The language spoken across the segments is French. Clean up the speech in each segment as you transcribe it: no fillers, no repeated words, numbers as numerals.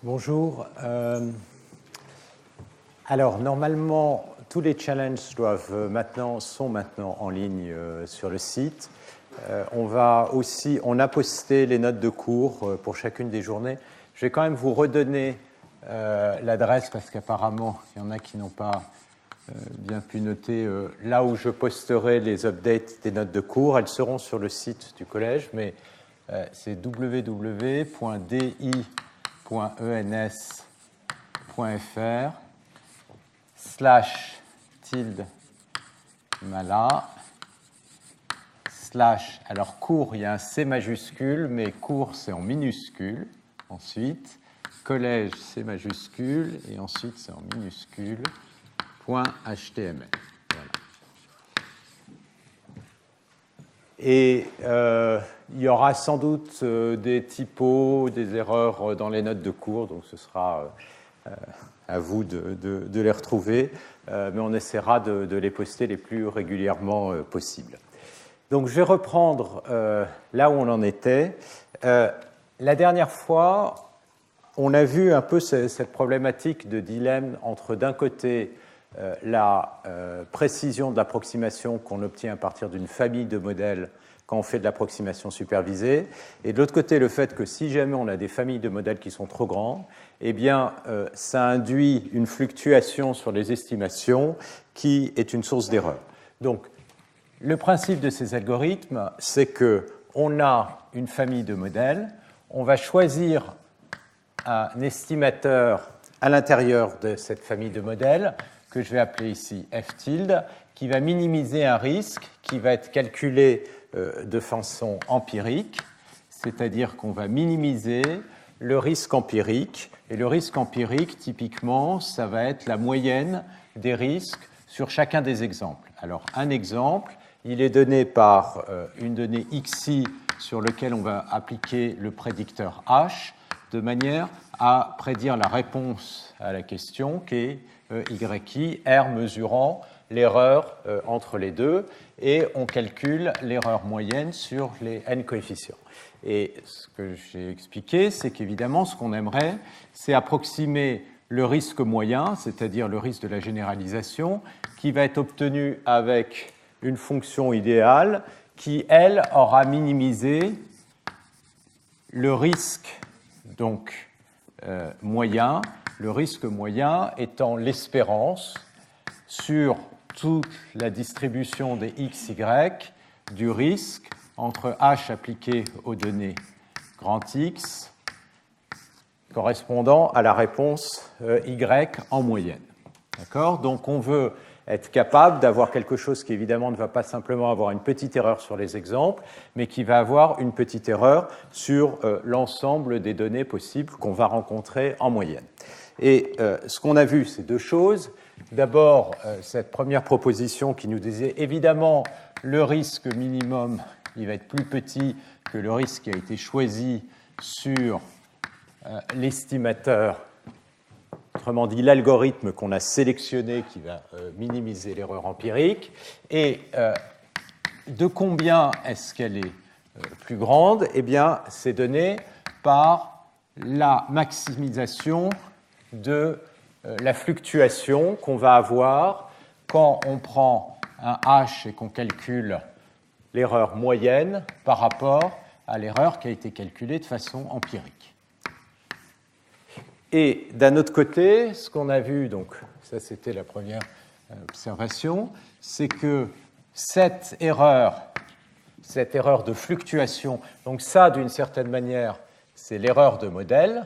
Bonjour. Alors, normalement, tous les challenges sont maintenant en ligne sur le site. On a posté les notes de cours pour chacune des journées. Je vais quand même vous redonner l'adresse parce qu'apparemment, il y en a qui n'ont pas bien pu noter là où je posterai les updates des notes de cours. Elles seront sur le site du collège, mais c'est www.di.ens.fr/mala/ alors cours, il y a un C majuscule, mais cours c'est en minuscule. Ensuite, collège c'est majuscule, et ensuite c'est en minuscule, .html. Voilà. Et il y aura sans doute des typos, des erreurs dans les notes de cours, donc ce sera à vous de les retrouver, mais on essaiera de les poster les plus régulièrement possible. Donc je vais reprendre là où on en était. La dernière fois, on a vu un peu cette problématique de dilemme entre d'un côté la précision de l'approximation qu'on obtient à partir d'une famille de modèles quand on fait de l'approximation supervisée, et de l'autre côté le fait que si jamais on a des familles de modèles qui sont trop grandes, eh bien ça induit une fluctuation sur les estimations qui est une source d'erreur. Donc le principe de ces algorithmes, c'est qu'on a une famille de modèles, on va choisir un estimateur à l'intérieur de cette famille de modèles, que je vais appeler ici f tilde, qui va minimiser un risque qui va être calculé de façon empirique, c'est-à-dire qu'on va minimiser le risque empirique, et le risque empirique, typiquement, ça va être la moyenne des risques sur chacun des exemples. Alors, un exemple, il est donné par une donnée xi sur laquelle on va appliquer le prédicteur h, de manière à prédire la réponse à la question qui est yi, r mesurant l'erreur entre les deux, et on calcule l'erreur moyenne sur les n coefficients. Et ce que j'ai expliqué, c'est qu'évidemment, ce qu'on aimerait, c'est approximer le risque moyen, c'est-à-dire le risque de la généralisation, qui va être obtenu avec une fonction idéale qui, elle, aura minimisé le risque donc moyen, le risque moyen étant l'espérance sur toute la distribution des x, y du risque entre h appliqué aux données grand X correspondant à la réponse y en moyenne. D'accord ? Donc on veut être capable d'avoir quelque chose qui évidemment ne va pas simplement avoir une petite erreur sur les exemples, mais qui va avoir une petite erreur sur l'ensemble des données possibles qu'on va rencontrer en moyenne. Et ce qu'on a vu, c'est deux choses. D'abord, cette première proposition qui nous disait évidemment le risque minimum, il va être plus petit que le risque qui a été choisi sur l'estimateur, autrement dit l'algorithme qu'on a sélectionné qui va minimiser l'erreur empirique. Et de combien est-ce qu'elle est plus grande ? Eh bien, c'est donné par la maximisation de la fluctuation qu'on va avoir quand on prend un h et qu'on calcule l'erreur moyenne par rapport à l'erreur qui a été calculée de façon empirique. Et d'un autre côté, ce qu'on a vu, donc ça c'était la première observation, c'est que cette erreur de fluctuation, donc ça d'une certaine manière, c'est l'erreur de modèle,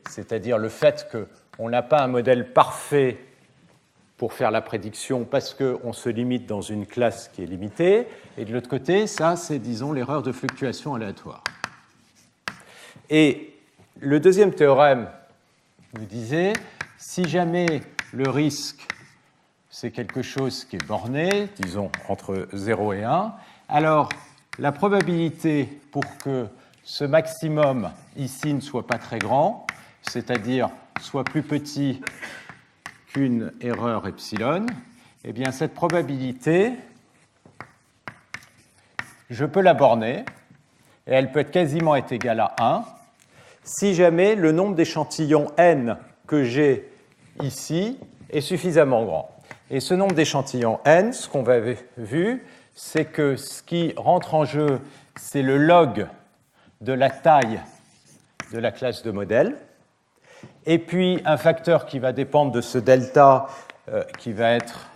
c'est-à-dire le fait qu'on n'a pas un modèle parfait pour faire la prédiction parce qu'on se limite dans une classe qui est limitée, et de l'autre côté, ça c'est, disons, l'erreur de fluctuation aléatoire. Et le deuxième théorème nous disait, si jamais le risque, c'est quelque chose qui est borné, disons entre 0 et 1, alors la probabilité pour que ce maximum ici ne soit pas très grand, c'est-à-dire soit plus petit qu'une erreur epsilon, eh bien cette probabilité, je peux la borner, et elle peut quasiment être égale à 1, si jamais le nombre d'échantillons n que j'ai ici est suffisamment grand. Et ce nombre d'échantillons n, ce qu'on avait vu, c'est que ce qui rentre en jeu, c'est le log de la taille de la classe de modèle, et puis un facteur qui va dépendre de ce delta, qui va être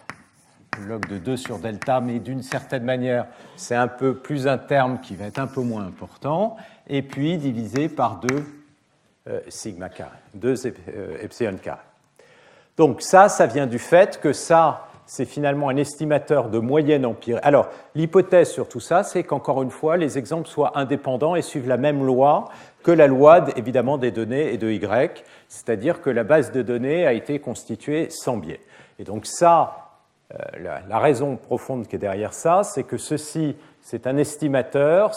log de 2 sur delta, mais d'une certaine manière, c'est un peu plus un terme qui va être un peu moins important, et puis divisé par 2 sigma carré, 2 epsilon carré. Donc ça vient du fait que ça, c'est finalement un estimateur de moyenne empirique. Alors, l'hypothèse sur tout ça, c'est qu'encore une fois, les exemples soient indépendants et suivent la même loi que la loi, évidemment, des données et de Y, c'est-à-dire que la base de données a été constituée sans biais. Et donc ça, la raison profonde qui est derrière ça, c'est que ceci, c'est un estimateur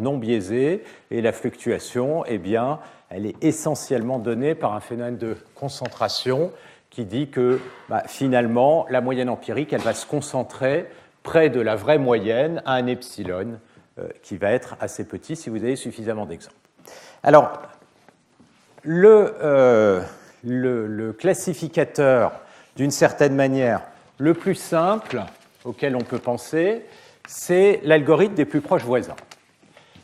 non biaisé, et la fluctuation, eh bien, elle est essentiellement donnée par un phénomène de concentration qui dit que finalement, la moyenne empirique, elle va se concentrer près de la vraie moyenne à un epsilon qui va être assez petit si vous avez suffisamment d'exemples. Alors, le classificateur, d'une certaine manière, le plus simple auquel on peut penser, c'est l'algorithme des plus proches voisins.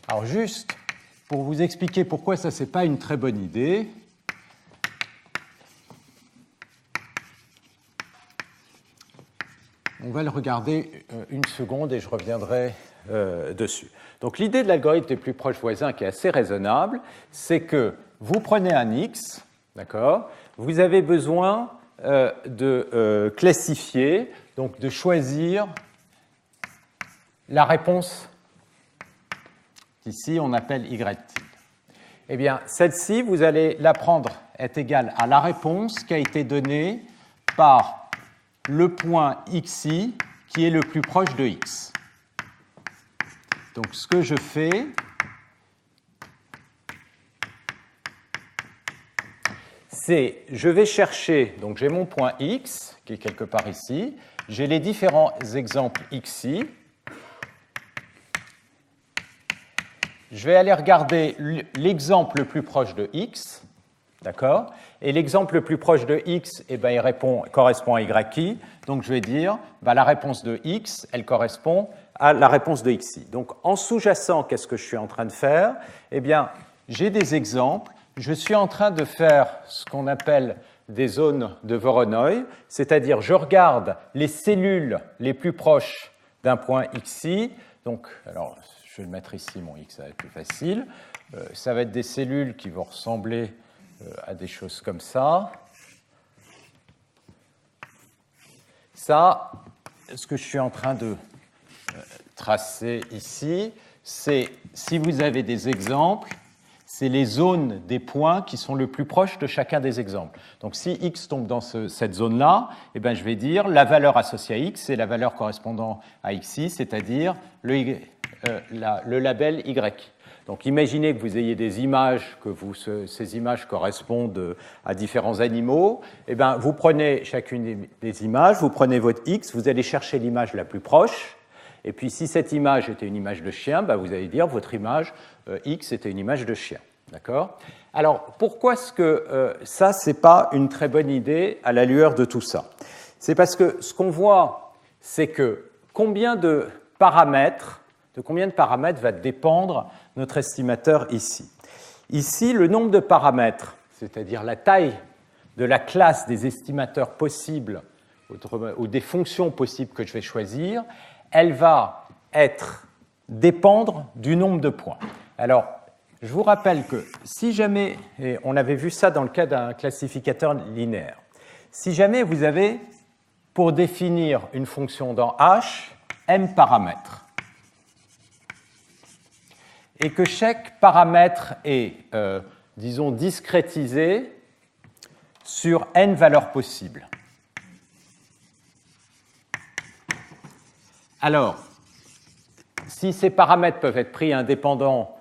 Alors, juste pour vous expliquer pourquoi ça, ce n'est pas une très bonne idée, on va le regarder une seconde et je reviendrai dessus. Donc l'idée de l'algorithme des plus proches voisins qui est assez raisonnable, c'est que vous prenez un x, d'accord, vous avez besoin de classifier, donc de choisir la réponse qu'ici on appelle y tilde. Eh bien, celle-ci, vous allez la prendre est égale à la réponse qui a été donnée par le point xi qui est le plus proche de x. Donc ce que je fais, c'est je vais chercher, donc j'ai mon point x qui est quelque part ici, j'ai les différents exemples xi, je vais aller regarder l'exemple le plus proche de x, d'accord? Et l'exemple le plus proche de x, eh ben, il correspond à yi. Donc je vais dire, la réponse de x, elle correspond à la réponse de xi. Donc en sous-jacent, qu'est-ce que je suis en train de faire? Eh bien, j'ai des exemples. Je suis en train de faire ce qu'on appelle des zones de Voronoi, c'est-à-dire je regarde les cellules les plus proches d'un point xi. Donc, alors, je vais le mettre ici, mon x, ça va être plus facile. Ça va être des cellules qui vont ressembler à des choses comme ça. Ça, ce que je suis en train de tracer ici, c'est, si vous avez des exemples, c'est les zones des points qui sont le plus proches de chacun des exemples. Donc si x tombe dans cette zone-là, eh bien, je vais dire la valeur associée à x, c'est la valeur correspondant à xi, c'est-à-dire le label y. Donc imaginez que vous ayez des images, ces images correspondent à différents animaux. Eh bien, vous prenez chacune des images, vous prenez votre x, vous allez chercher l'image la plus proche. Et puis si cette image était une image de chien, vous allez dire votre image x était une image de chien. D'accord ? Alors pourquoi est-ce que ça, ce n'est pas une très bonne idée à la lueur de tout ça ? C'est parce que ce qu'on voit, c'est que combien de paramètres va dépendre notre estimateur ici. Ici, le nombre de paramètres, c'est-à-dire la taille de la classe des estimateurs possibles ou des fonctions possibles que je vais choisir, elle va dépendre du nombre de points. Alors, je vous rappelle que si jamais, et on avait vu ça dans le cas d'un classificateur linéaire, si jamais vous avez, pour définir une fonction dans H, m paramètres, et que chaque paramètre est, disons, discrétisé sur n valeurs possibles. Alors, si ces paramètres peuvent être pris indépendamment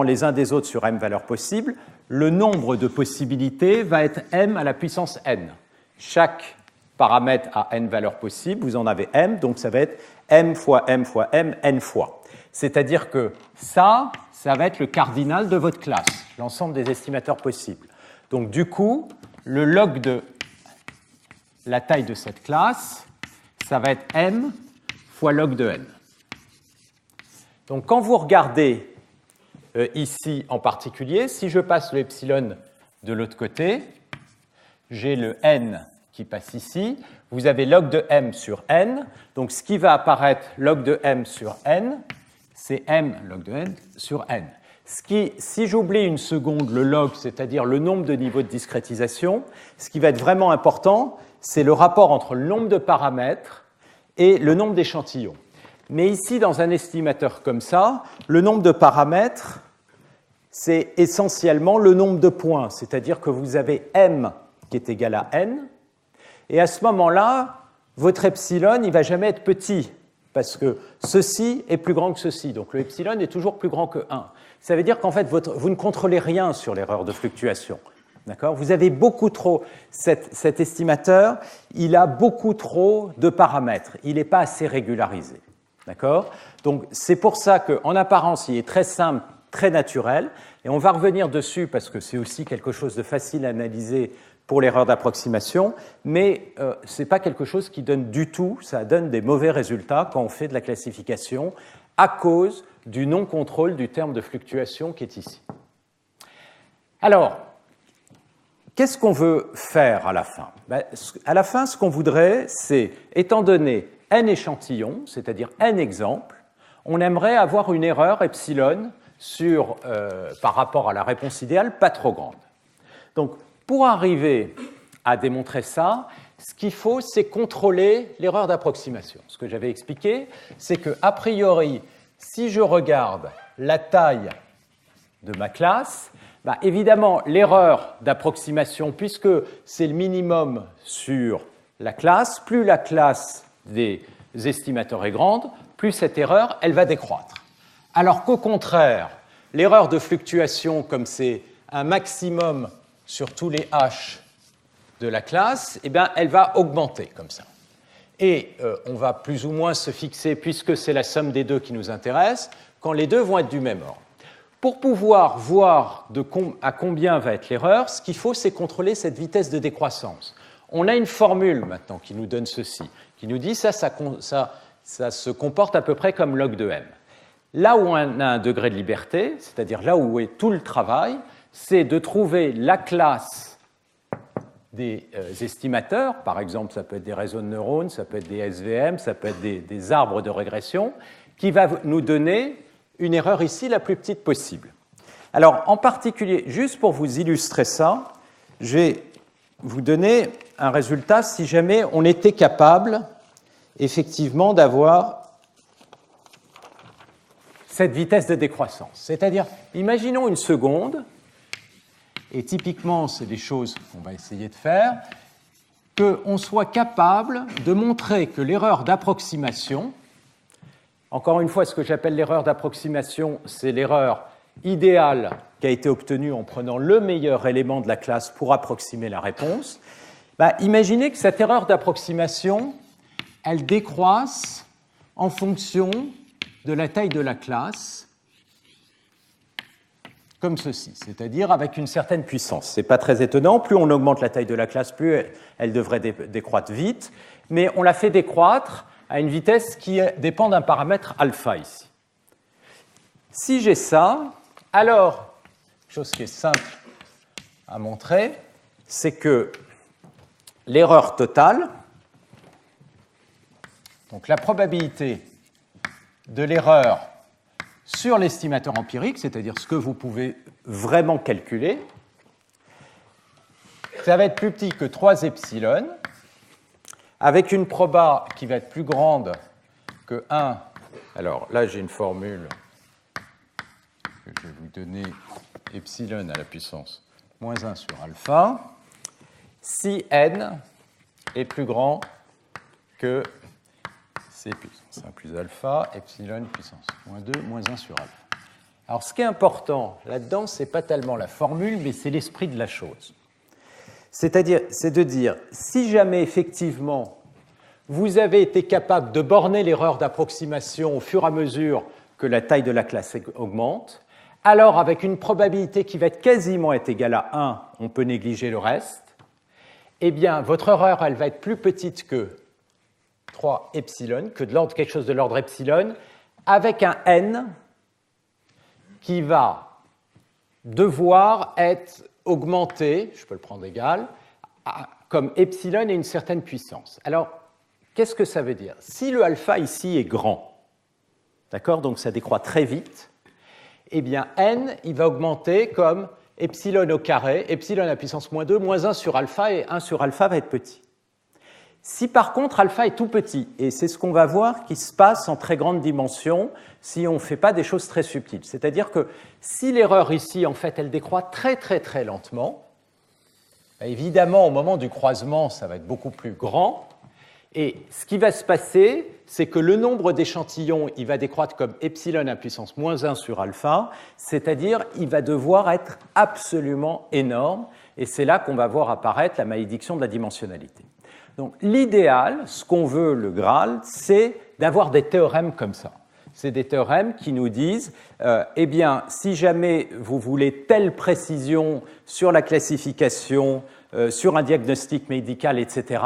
les uns des autres sur m valeurs possibles, le nombre de possibilités va être m à la puissance n. Chaque paramètre a n valeurs possibles, vous en avez m, donc ça va être m fois m fois m, n fois. C'est-à-dire que ça va être le cardinal de votre classe, l'ensemble des estimateurs possibles. Donc du coup, le log de la taille de cette classe, ça va être m fois log de n. Donc quand vous regardez ici en particulier, si je passe le epsilon de l'autre côté, j'ai le n qui passe ici, vous avez log de m sur n, donc ce qui va apparaître log de m sur n, c'est m log de n sur n. Si j'oublie une seconde le log, c'est-à-dire le nombre de niveaux de discrétisation, ce qui va être vraiment important, c'est le rapport entre le nombre de paramètres et le nombre d'échantillons. Mais ici, dans un estimateur comme ça, le nombre de paramètres, c'est essentiellement le nombre de points, c'est-à-dire que vous avez m qui est égal à n, et à ce moment-là, votre epsilon, il ne va jamais être petit, parce que ceci est plus grand que ceci, donc le epsilon est toujours plus grand que 1. Ça veut dire qu'en fait, vous ne contrôlez rien sur l'erreur de fluctuation. D'accord ? Vous avez beaucoup trop, cet estimateur, il a beaucoup trop de paramètres, il n'est pas assez régularisé. D'accord ? Donc c'est pour ça qu'en apparence, il est très simple, très naturel, et on va revenir dessus parce que c'est aussi quelque chose de facile à analyser pour l'erreur d'approximation, mais ce n'est pas quelque chose qui donne du tout, ça donne des mauvais résultats quand on fait de la classification à cause du non-contrôle du terme de fluctuation qui est ici. Alors, qu'est-ce qu'on veut faire à la fin ? À la fin, ce qu'on voudrait, c'est, étant donné n échantillons, c'est-à-dire n exemples, on aimerait avoir une erreur epsilon par rapport à la réponse idéale pas trop grande. Donc, pour arriver à démontrer ça, ce qu'il faut, c'est contrôler l'erreur d'approximation. Ce que j'avais expliqué, c'est qu'a priori, si je regarde la taille de ma classe, évidemment, l'erreur d'approximation, puisque c'est le minimum sur la classe, plus la classe des estimateurs est grande, plus cette erreur, elle va décroître. Alors qu'au contraire, l'erreur de fluctuation, comme c'est un maximum sur tous les h de la classe, elle va augmenter comme ça. Et on va plus ou moins se fixer, puisque c'est la somme des deux qui nous intéresse, quand les deux vont être du même ordre. Pour pouvoir voir à combien va être l'erreur, ce qu'il faut, c'est contrôler cette vitesse de décroissance. On a une formule maintenant qui nous donne ceci, qui nous dit ça se comporte à peu près comme log de m. Là où on a un degré de liberté, c'est-à-dire là où est tout le travail, c'est de trouver la classe des estimateurs, par exemple, ça peut être des réseaux de neurones, ça peut être des SVM, ça peut être des arbres de régression, qui va nous donner une erreur ici la plus petite possible. Alors, en particulier, juste pour vous illustrer ça, je vais vous donner un résultat si jamais on était capable, effectivement, d'avoir cette vitesse de décroissance. C'est-à-dire, imaginons une seconde, et typiquement, c'est des choses qu'on va essayer de faire, qu'on soit capable de montrer que l'erreur d'approximation, encore une fois, ce que j'appelle l'erreur d'approximation, c'est l'erreur idéale qui a été obtenue en prenant le meilleur élément de la classe pour approximer la réponse. Imaginez que cette erreur d'approximation, elle décroisse en fonction de la taille de la classe, comme ceci, c'est-à-dire avec une certaine puissance. Ce n'est pas très étonnant, plus on augmente la taille de la classe, plus elle devrait décroître vite, mais on la fait décroître à une vitesse qui dépend d'un paramètre alpha ici. Si j'ai ça, alors, chose qui est simple à montrer, c'est que l'erreur totale, donc la probabilité de l'erreur sur l'estimateur empirique, c'est-à-dire ce que vous pouvez vraiment calculer, ça va être plus petit que 3 epsilon, avec une proba qui va être plus grande que 1. Alors là, j'ai une formule que je vais vous donner, epsilon à la puissance moins 1 sur alpha, si n est plus grand que c puissance 1 plus alpha, epsilon puissance moins 2, moins 1 sur alpha. Alors ce qui est important là-dedans, ce n'est pas tellement la formule, mais c'est l'esprit de la chose. C'est de dire, si jamais effectivement vous avez été capable de borner l'erreur d'approximation au fur et à mesure que la taille de la classe augmente, alors avec une probabilité qui va quasiment être égale à 1, on peut négliger le reste, eh bien, votre erreur, elle va être plus petite que 3 epsilon, que de l'ordre quelque chose de l'ordre epsilon, avec un n qui va devoir être augmenté, je peux le prendre égal, comme epsilon et une certaine puissance. Alors, qu'est-ce que ça veut dire? Si le alpha ici est grand, d'accord, donc ça décroît très vite, eh bien n, il va augmenter comme epsilon au carré, epsilon à la puissance moins 2, moins 1 sur alpha, et 1 sur alpha va être petit. Si par contre alpha est tout petit, et c'est ce qu'on va voir qui se passe en très grande dimension si on ne fait pas des choses très subtiles, c'est-à-dire que si l'erreur ici, en fait, elle décroît très très très lentement, évidemment au moment du croisement, ça va être beaucoup plus grand, et ce qui va se passer, c'est que le nombre d'échantillons, il va décroître comme epsilon à puissance moins 1 sur alpha, c'est-à-dire il va devoir être absolument énorme, et c'est là qu'on va voir apparaître la malédiction de la dimensionnalité. Donc l'idéal, ce qu'on veut, le Graal, c'est d'avoir des théorèmes comme ça. C'est des théorèmes qui nous disent, eh bien, si jamais vous voulez telle précision sur la classification, sur un diagnostic médical, etc.,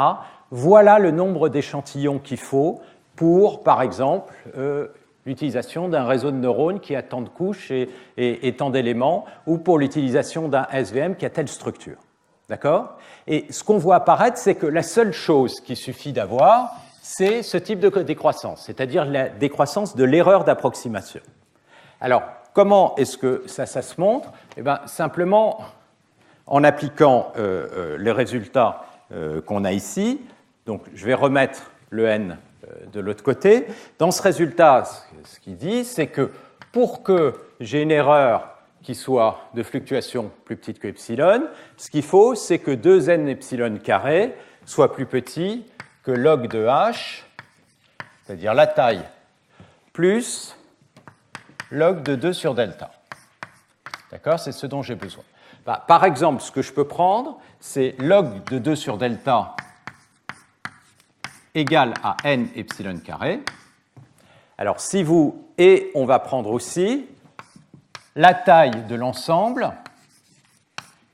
voilà le nombre d'échantillons qu'il faut pour, par exemple, l'utilisation d'un réseau de neurones qui a tant de couches et tant d'éléments, ou pour l'utilisation d'un SVM qui a telle structure. D'accord? Et ce qu'on voit apparaître, c'est que la seule chose qu'il suffit d'avoir, c'est ce type de décroissance, c'est-à-dire la décroissance de l'erreur d'approximation. Alors, comment est-ce que ça se montre? Eh bien, simplement en appliquant les résultats qu'on a ici. Donc, je vais remettre le n de l'autre côté. Dans ce résultat, ce qu'il dit, c'est que pour que j'ai une erreur qui soit de fluctuation plus petite que epsilon, ce qu'il faut, c'est que 2n epsilon carré soit plus petit que log de h, c'est-à-dire la taille, plus log de 2 sur delta. D'accord? C'est ce dont j'ai besoin. Par exemple, ce que je peux prendre, c'est log de 2 sur delta égale à n epsilon carré. Alors, si vous... Et on va prendre aussi la taille de l'ensemble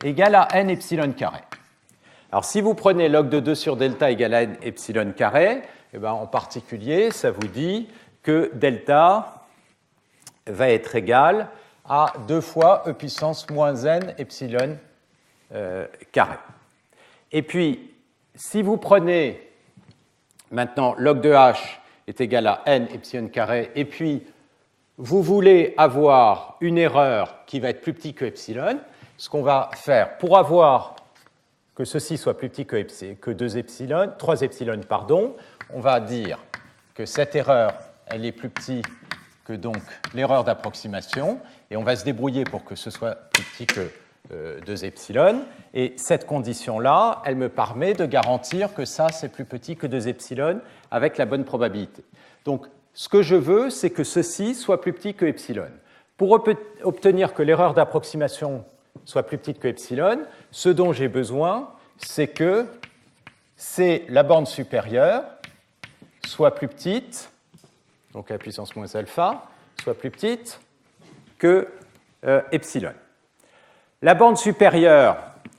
égale à n epsilon carré. Alors, si vous prenez log de 2 sur delta égale à n epsilon carré, eh bien, en particulier, ça vous dit que delta va être égal à 2 fois e puissance moins n epsilon carré. Et puis, si vous prenez maintenant log de h est égal à n epsilon carré, et puis vous voulez avoir une erreur qui va être plus petite que epsilon, ce qu'on va faire pour avoir que ceci soit plus petit que 2 epsilon, 3 epsilon, pardon, on va dire que cette erreur, elle est plus petite que donc l'erreur d'approximation, et on va se débrouiller pour que ce soit plus petit que 2 epsilon, et cette condition-là, elle me permet de garantir que ça, c'est plus petit que 2 epsilon avec la bonne probabilité. Donc, ce que je veux, c'est que ceci soit plus petit que epsilon. Pour obtenir que l'erreur d'approximation soit plus petite que epsilon, ce dont j'ai besoin, c'est que la bande supérieure soit plus petite, donc à la puissance moins alpha, soit plus petite que epsilon. La bande supérieure,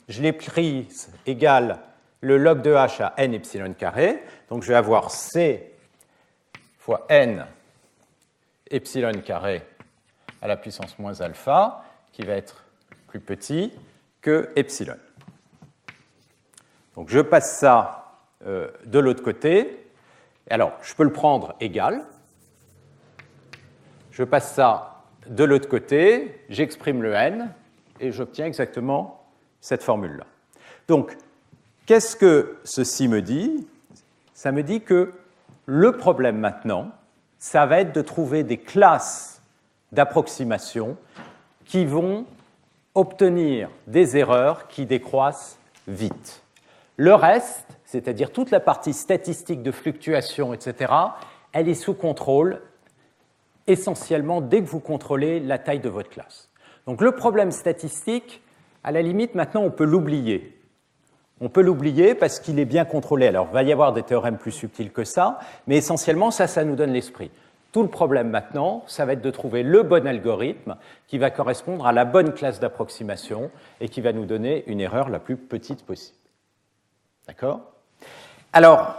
je l'ai prise égale le log de h à n epsilon carré, donc je vais avoir c fois n epsilon carré à la puissance moins alpha, qui va être plus petit que epsilon. Donc je passe ça de l'autre côté. Alors, je peux le prendre égal. Je passe ça de l'autre côté, j'exprime le n, et j'obtiens exactement cette formule-là. Donc, qu'est-ce que ceci me dit? Ça me dit que le problème maintenant, ça va être de trouver des classes d'approximation qui vont obtenir des erreurs qui décroissent vite. Le reste, c'est-à-dire toute la partie statistique de fluctuation, etc., elle est sous contrôle essentiellement dès que vous contrôlez la taille de votre classe. Donc le problème statistique, à la limite, maintenant, on peut l'oublier. On peut l'oublier parce qu'il est bien contrôlé. Alors, il va y avoir des théorèmes plus subtils que ça, mais essentiellement, ça nous donne l'esprit. tout le problème maintenant, ça va être de trouver le bon algorithme qui va correspondre à la bonne classe d'approximation et qui va nous donner une erreur la plus petite possible. D'accord? Alors,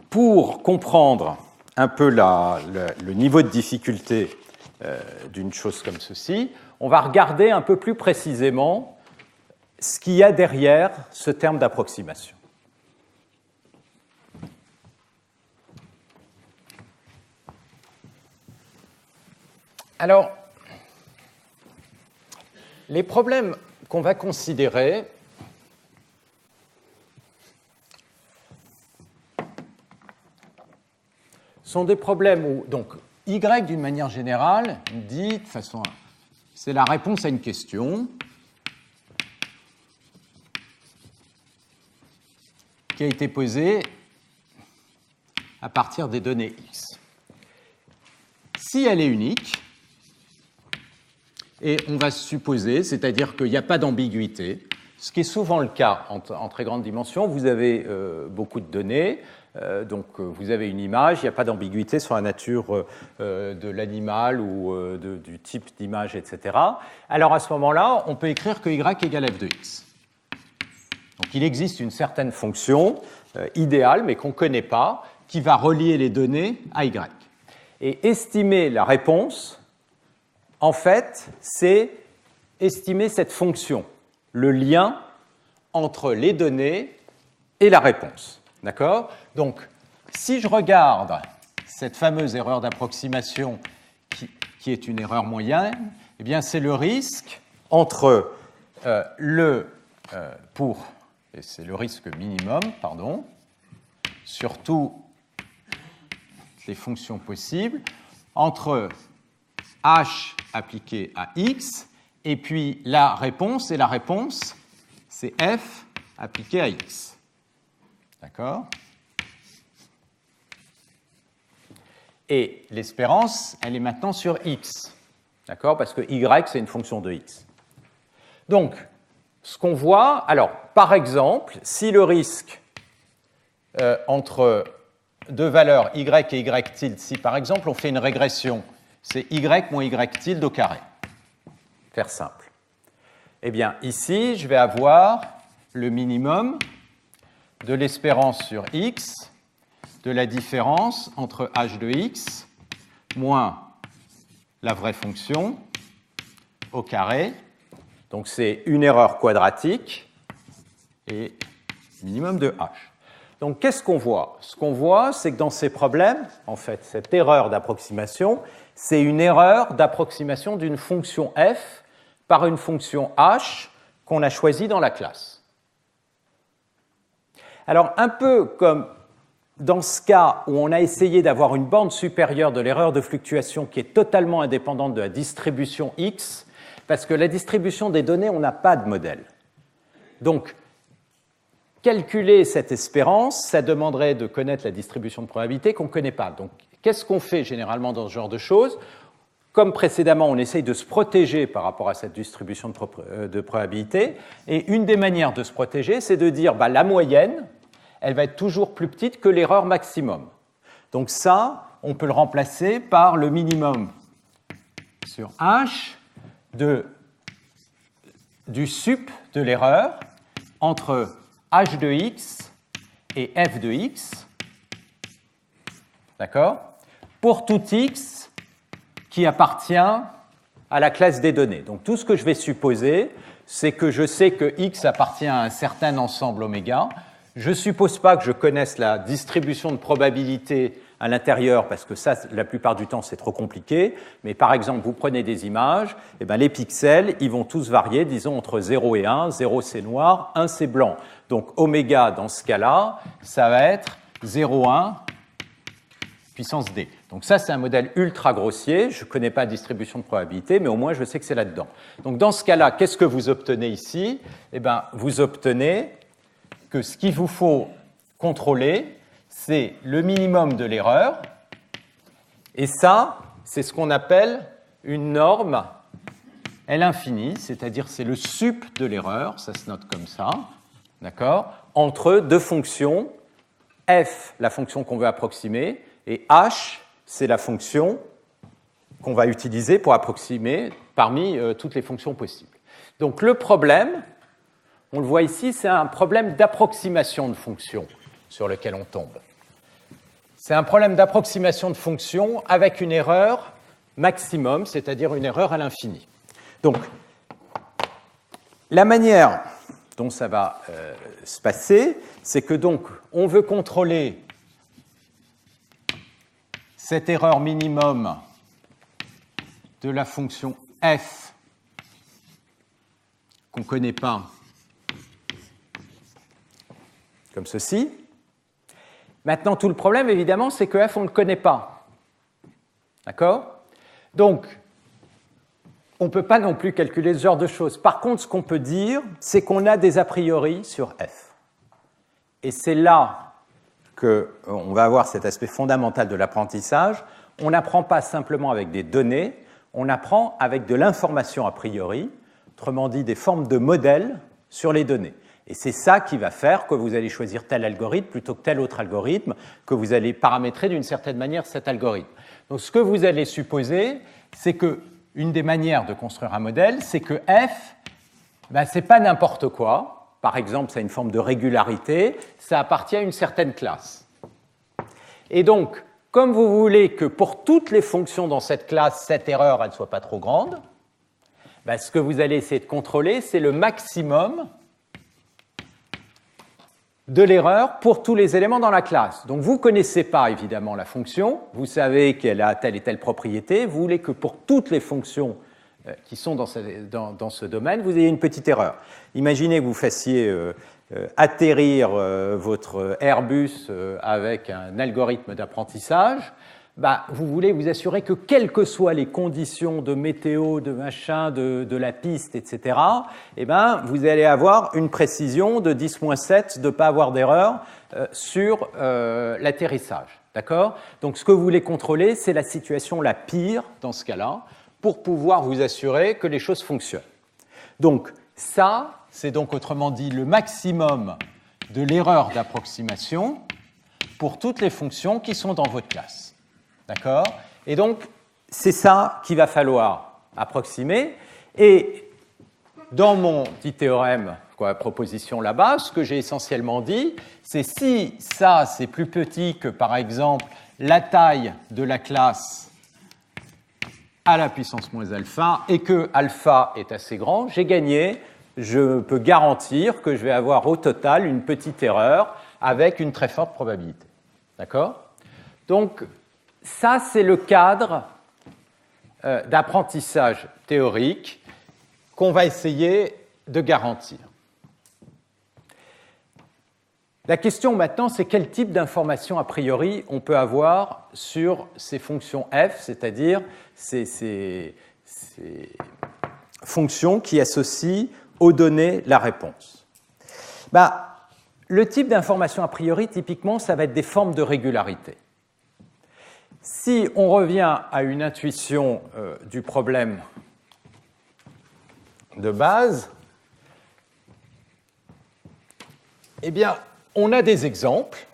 pour comprendre un peu le niveau de difficulté d'une chose comme ceci, on va regarder un peu plus précisément ce qu'il y a derrière ce terme d'approximation. Alors, les problèmes qu'on va considérer sont des problèmes où, donc, Y, d'une manière générale, dit de façon, c'est la réponse à une question qui a été posée à partir des données X. Si elle est unique, et on va supposer, c'est-à-dire qu'il n'y a pas d'ambiguïté, ce qui est souvent le cas en très grande dimension, vous avez beaucoup de données, donc vous avez une image, il n'y a pas d'ambiguïté sur la nature de l'animal ou du type d'image, etc. Alors à ce moment-là, on peut écrire que y égale f de x. Donc il existe une certaine fonction idéale, mais qu'on ne connaît pas, qui va relier les données à y. Et estimer la réponse, en fait, c'est estimer cette fonction, le lien entre les données et la réponse. D'accord? Donc, si je regarde cette fameuse erreur d'approximation qui est une erreur moyenne, eh bien, c'est le risque entre c'est le risque minimum, pardon, sur toutes les fonctions possibles, entre h appliqué à x, et puis la réponse, et la réponse, c'est f appliqué à x. D'accord? Et l'espérance, elle est maintenant sur x. D'accord? Parce que y, c'est une fonction de x. Donc, ce qu'on voit, alors, par exemple, si le risque entre deux valeurs y et y tilde, si par exemple on fait une régression, c'est y moins y tilde au carré. Faire simple. Eh bien, ici, je vais avoir le minimum de l'espérance sur x de la différence entre h de x moins la vraie fonction au carré. Donc, c'est une erreur quadratique et minimum de h. Donc, qu'est-ce qu'on voit? Ce qu'on voit, c'est que dans ces problèmes, en fait, cette erreur d'approximation, c'est une erreur d'approximation d'une fonction f par une fonction h qu'on a choisie dans la classe. Alors, un peu comme dans ce cas où on a essayé d'avoir une borne supérieure de l'erreur de fluctuation qui est totalement indépendante de la distribution x, parce que la distribution des données, on n'a pas de modèle. Donc, calculer cette espérance, ça demanderait de connaître la distribution de probabilité qu'on ne connaît pas. Donc, qu'est-ce qu'on fait généralement dans ce genre de choses? Comme précédemment, on essaye de se protéger par rapport à cette distribution de probabilité. Et une des manières de se protéger, c'est de dire la moyenne, elle va être toujours plus petite que l'erreur maximum. Donc ça, on peut le remplacer par le minimum sur h du sup de l'erreur entre h de x et f de x, d'accord, pour tout x qui appartient à la classe des données. Donc tout ce que je vais supposer, c'est que je sais que x appartient à un certain ensemble oméga. Je ne suppose pas que je connaisse la distribution de probabilité à l'intérieur, parce que ça, la plupart du temps, c'est trop compliqué. Mais par exemple, vous prenez des images, et les pixels, ils vont tous varier, disons, entre 0 et 1. 0, c'est noir, 1, c'est blanc. Donc, oméga, dans ce cas-là, ça va être 0,1 puissance d. Donc ça, c'est un modèle ultra grossier. Je ne connais pas la distribution de probabilité, mais au moins, je sais que c'est là-dedans. Donc, dans ce cas-là, qu'est-ce que vous obtenez ici? Vous obtenez que ce qu'il vous faut contrôler, c'est le minimum de l'erreur, et ça, c'est ce qu'on appelle une norme L infinie, c'est-à-dire c'est le sup de l'erreur, ça se note comme ça, d'accord, entre deux fonctions, f, la fonction qu'on veut approximer, Et h, c'est la fonction qu'on va utiliser pour approximer parmi toutes les fonctions possibles. Donc le problème, on le voit ici, c'est un problème d'approximation de fonctions sur lequel on tombe. C'est un problème d'approximation de fonctions avec une erreur maximum, c'est-à-dire une erreur à l'infini. Donc, la manière dont ça va se passer, c'est que donc on veut contrôler cette erreur minimum de la fonction f qu'on ne connaît pas, comme ceci. Maintenant, tout le problème, évidemment, c'est que f, on ne le connaît pas. D'accord? Donc, on ne peut pas non plus calculer ce genre de choses. Par contre, ce qu'on peut dire, c'est qu'on a des a priori sur f. Et c'est là qu'on va avoir cet aspect fondamental de l'apprentissage. On n'apprend pas simplement avec des données, on apprend avec de l'information a priori, autrement dit des formes de modèles sur les données. Et c'est ça qui va faire que vous allez choisir tel algorithme plutôt que tel autre algorithme, que vous allez paramétrer d'une certaine manière cet algorithme. Donc ce que vous allez supposer, c'est qu'une des manières de construire un modèle, c'est que f, ce n'est pas n'importe quoi. Par exemple, ça a une forme de régularité, ça appartient à une certaine classe. Et donc, comme vous voulez que pour toutes les fonctions dans cette classe, cette erreur ne soit pas trop grande, ce que vous allez essayer de contrôler, c'est le maximum de l'erreur pour tous les éléments dans la classe. Donc vous ne connaissez pas évidemment la fonction, vous savez qu'elle a telle et telle propriété, vous voulez que pour toutes les fonctions qui sont dans ce domaine, vous ayez une petite erreur. Imaginez que vous fassiez atterrir votre Airbus avec un algorithme d'apprentissage. Vous voulez vous assurer que quelles que soient les conditions de météo, de machin, de la piste, etc., vous allez avoir une précision de 10-7 de ne pas avoir d'erreur sur l'atterrissage. D'accord ? Donc ce que vous voulez contrôler, c'est la situation la pire dans ce cas-là, pour pouvoir vous assurer que les choses fonctionnent. Donc ça, c'est donc autrement dit le maximum de l'erreur d'approximation pour toutes les fonctions qui sont dans votre classe. D'accord ? Et donc, c'est ça qu'il va falloir approximer. Et dans mon petit théorème, proposition là-bas, ce que j'ai essentiellement dit, c'est si ça, c'est plus petit que, par exemple, la taille de la classe à la puissance moins alpha, et que alpha est assez grand, j'ai gagné. Je peux garantir que je vais avoir au total une petite erreur avec une très forte probabilité. D'accord ? Donc, ça, c'est le cadre d'apprentissage théorique qu'on va essayer de garantir. La question maintenant, c'est quel type d'information a priori on peut avoir sur ces fonctions f, c'est-à-dire ces fonctions qui associent aux données la réponse. Le type d'information a priori, typiquement, ça va être des formes de régularité. Si on revient à une intuition du problème de base, on a des exemples.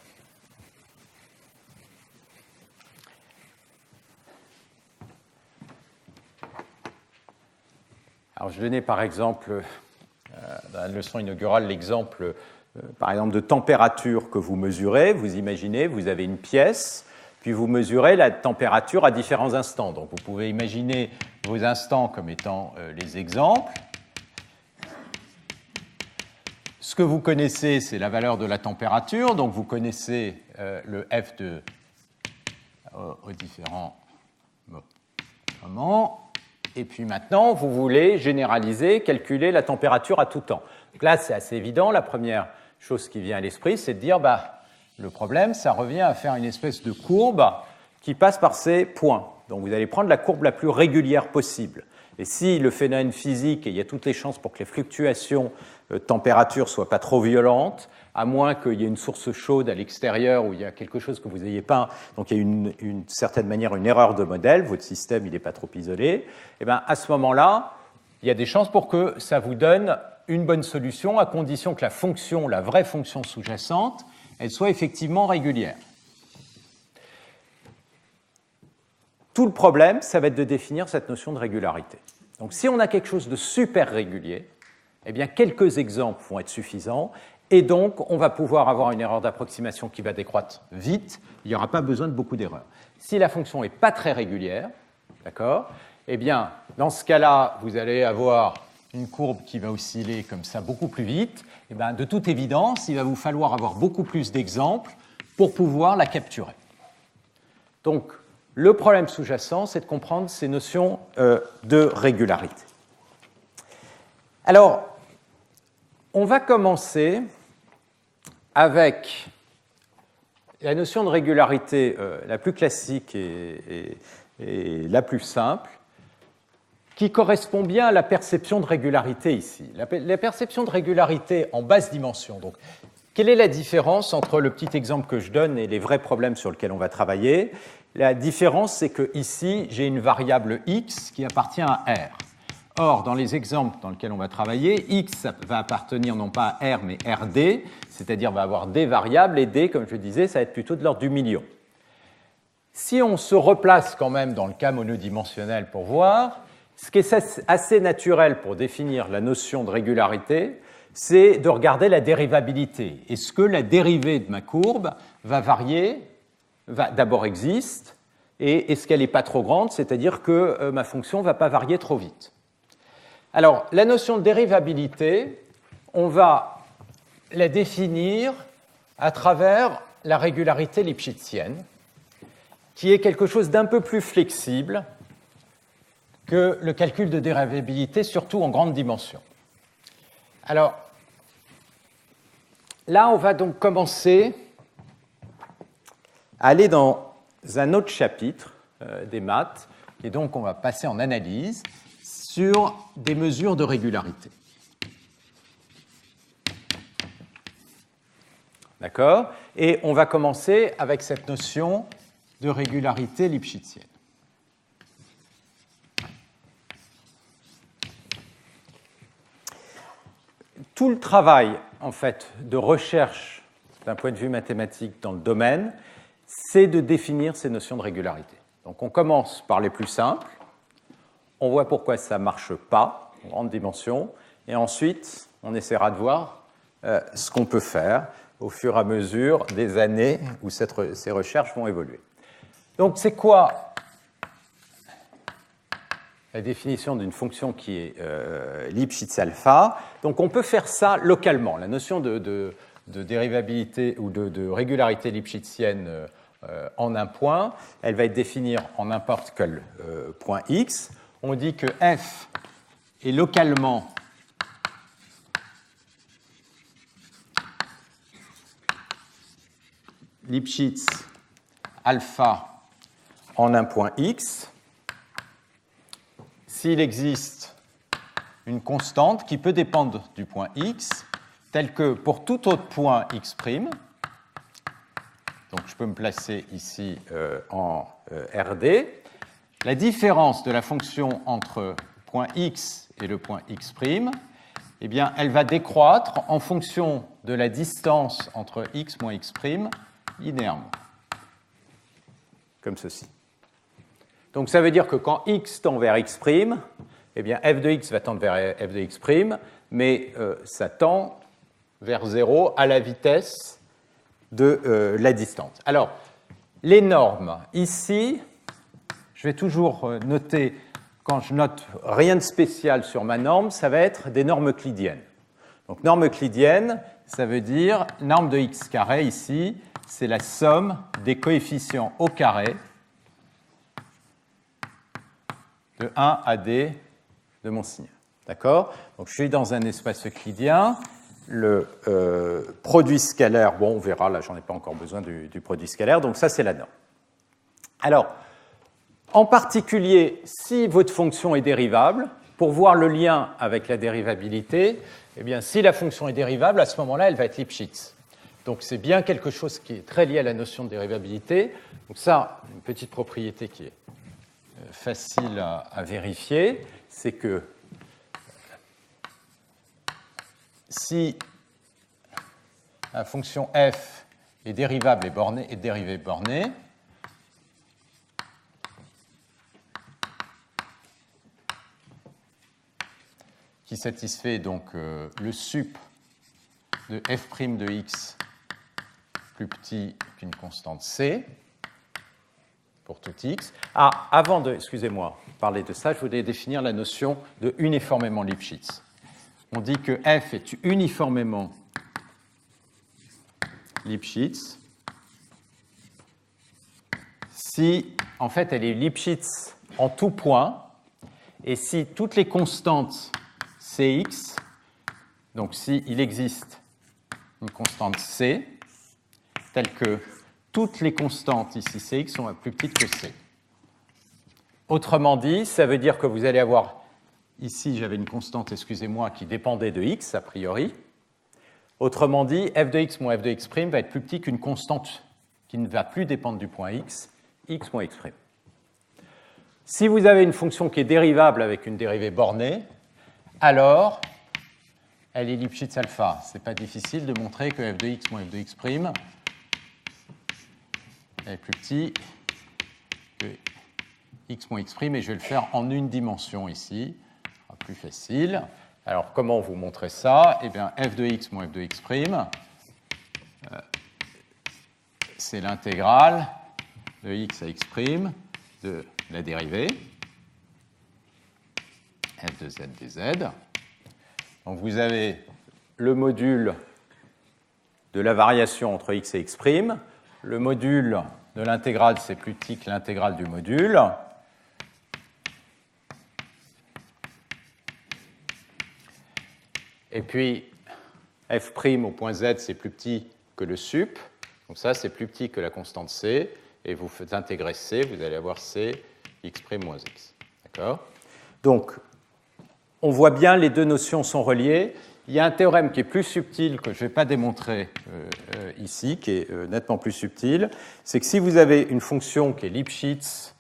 Alors, je donnais par exemple, dans la leçon inaugurale, l'exemple, par exemple, de température que vous mesurez. Vous imaginez, vous avez une pièce, puis vous mesurez la température à différents instants. Donc, vous pouvez imaginer vos instants comme étant les exemples. Ce que vous connaissez, c'est la valeur de la température. Donc, vous connaissez le F aux différents moments. Et puis maintenant, vous voulez généraliser, calculer la température à tout temps. Donc là, c'est assez évident. La première chose qui vient à l'esprit, c'est de dire, le problème, ça revient à faire une espèce de courbe qui passe par ces points. Donc vous allez prendre la courbe la plus régulière possible. Et si le phénomène physique, et il y a toutes les chances pour que les fluctuations de température ne soient pas trop violentes, à moins qu'il y ait une source chaude à l'extérieur où il y a quelque chose que vous n'ayez pas, donc il y a une certaine manière une erreur de modèle, votre système il n'est pas trop isolé, à ce moment-là, il y a des chances pour que ça vous donne une bonne solution à condition que la fonction, la vraie fonction sous-jacente, elle soit effectivement régulière. tout le problème, ça va être de définir cette notion de régularité. Donc si on a quelque chose de super régulier, eh bien quelques exemples vont être suffisants, et donc on va pouvoir avoir une erreur d'approximation qui va décroître vite, il n'y aura pas besoin de beaucoup d'erreurs. Si la fonction n'est pas très régulière, d'accord, eh bien dans ce cas-là, vous allez avoir une courbe qui va osciller comme ça beaucoup plus vite, et bien, de toute évidence, il va vous falloir avoir beaucoup plus d'exemples pour pouvoir la capturer. Donc, le problème sous-jacent, c'est de comprendre ces notions de régularité. Alors, on va commencer avec la notion de régularité la plus classique et la plus simple, qui correspond bien à la perception de régularité ici. La perception de régularité en basse dimension. Donc, quelle est la différence entre le petit exemple que je donne et les vrais problèmes sur lesquels on va travailler? La différence, c'est que ici, j'ai une variable x qui appartient à R. Or, dans les exemples dans lesquels on va travailler, x va appartenir non pas à R, mais RD, c'est-à-dire va avoir des variables, et D, comme je disais, ça va être plutôt de l'ordre du million. Si on se replace quand même dans le cas monodimensionnel pour voir, ce qui est assez naturel pour définir la notion de régularité, c'est de regarder la dérivabilité. Est-ce que la dérivée de ma courbe va varier, d'abord existe, et est-ce qu'elle n'est pas trop grande, c'est-à-dire que ma fonction ne va pas varier trop vite. Alors, la notion de dérivabilité, on va la définir à travers la régularité lipschitzienne, qui est quelque chose d'un peu plus flexible que le calcul de dérivabilité, surtout en grande dimension. Alors, là, on va donc commencer à aller dans un autre chapitre des maths, et donc on va passer en analyse sur des mesures de régularité. D'accord? Et on va commencer avec cette notion de régularité lipschitzienne. Tout le travail, en fait, de recherche d'un point de vue mathématique dans le domaine, c'est de définir ces notions de régularité. Donc on commence par les plus simples, on voit pourquoi ça ne marche pas en grande dimension, et ensuite on essaiera de voir ce qu'on peut faire au fur et à mesure des années où ces recherches vont évoluer. Donc c'est quoi la définition d'une fonction qui est Lipschitz alpha? Donc on peut faire ça localement. La notion de dérivabilité ou de régularité lipschitzienne en un point, elle va être définie en n'importe quel point x. On dit que f est localement Lipschitz alpha en un point x s'il existe une constante qui peut dépendre du point x, telle que pour tout autre point x', donc je peux me placer ici en RD, la différence de la fonction entre point x et le point x', eh bien, elle va décroître en fonction de la distance entre x moins x' linéairement, comme ceci. Donc ça veut dire que quand x tend vers x', eh bien f de x va tendre vers f de x', mais ça tend vers 0 à la vitesse de la distance. Alors, les normes, ici, je vais toujours noter, quand je note rien de spécial sur ma norme, ça va être des normes euclidiennes. Donc norme euclidienne, ça veut dire norme de x carré, ici, c'est la somme des coefficients au carré de 1 à d de mon signal. D'accord? Donc je suis dans un espace euclidien. Le produit scalaire, bon, on verra, là, j'en ai pas encore besoin du produit scalaire. Donc ça, c'est la norme. Alors, en particulier, si votre fonction est dérivable, pour voir le lien avec la dérivabilité, eh bien, si la fonction est dérivable, à ce moment-là, elle va être Lipschitz. Donc c'est bien quelque chose qui est très lié à la notion de dérivabilité. Donc ça, une petite propriété qui est facile à vérifier, c'est que si la fonction f est dérivable et dérivée bornée, qui satisfait donc le sup de f' de x plus petit qu'une constante c pour tout x. Ah, avant de, excusez-moi, parler de ça, je voulais définir la notion de uniformément Lipschitz. On dit que f est uniformément Lipschitz si, en fait, elle est Lipschitz en tout point, et si toutes les constantes Cx, donc s'il existe une constante C, telle que toutes les constantes ici Cx sont plus petites que C. Autrement dit, ça veut dire que vous allez avoir, ici j'avais une constante, excusez-moi, qui dépendait de x a priori. Autrement dit, f de x moins f de x' va être plus petit qu'une constante qui ne va plus dépendre du point x moins x'. Si vous avez une fonction qui est dérivable avec une dérivée bornée, alors elle est Lipschitz alpha. Ce n'est pas difficile de montrer que f de x moins f de x' est plus petit que x moins x', et je vais le faire en une dimension ici. Ce sera plus facile. Alors, comment vous montrer ça? Eh bien, f de x moins f de x', c'est l'intégrale de x à x' de la dérivée f de z dz. Donc, vous avez le module de la variation entre x et x'. Le module de l'intégrale, c'est plus petit que l'intégrale du module. Et puis, f' au point z, c'est plus petit que le sup. Donc ça, c'est plus petit que la constante c. Et vous faites intégrer c, vous allez avoir c, x' moins x. D'accord? Donc, on voit bien, les deux notions sont reliées. Il y a un théorème qui est plus subtil, que je ne vais pas démontrer ici, qui est nettement plus subtil. C'est que si vous avez une fonction qui est Lipschitz,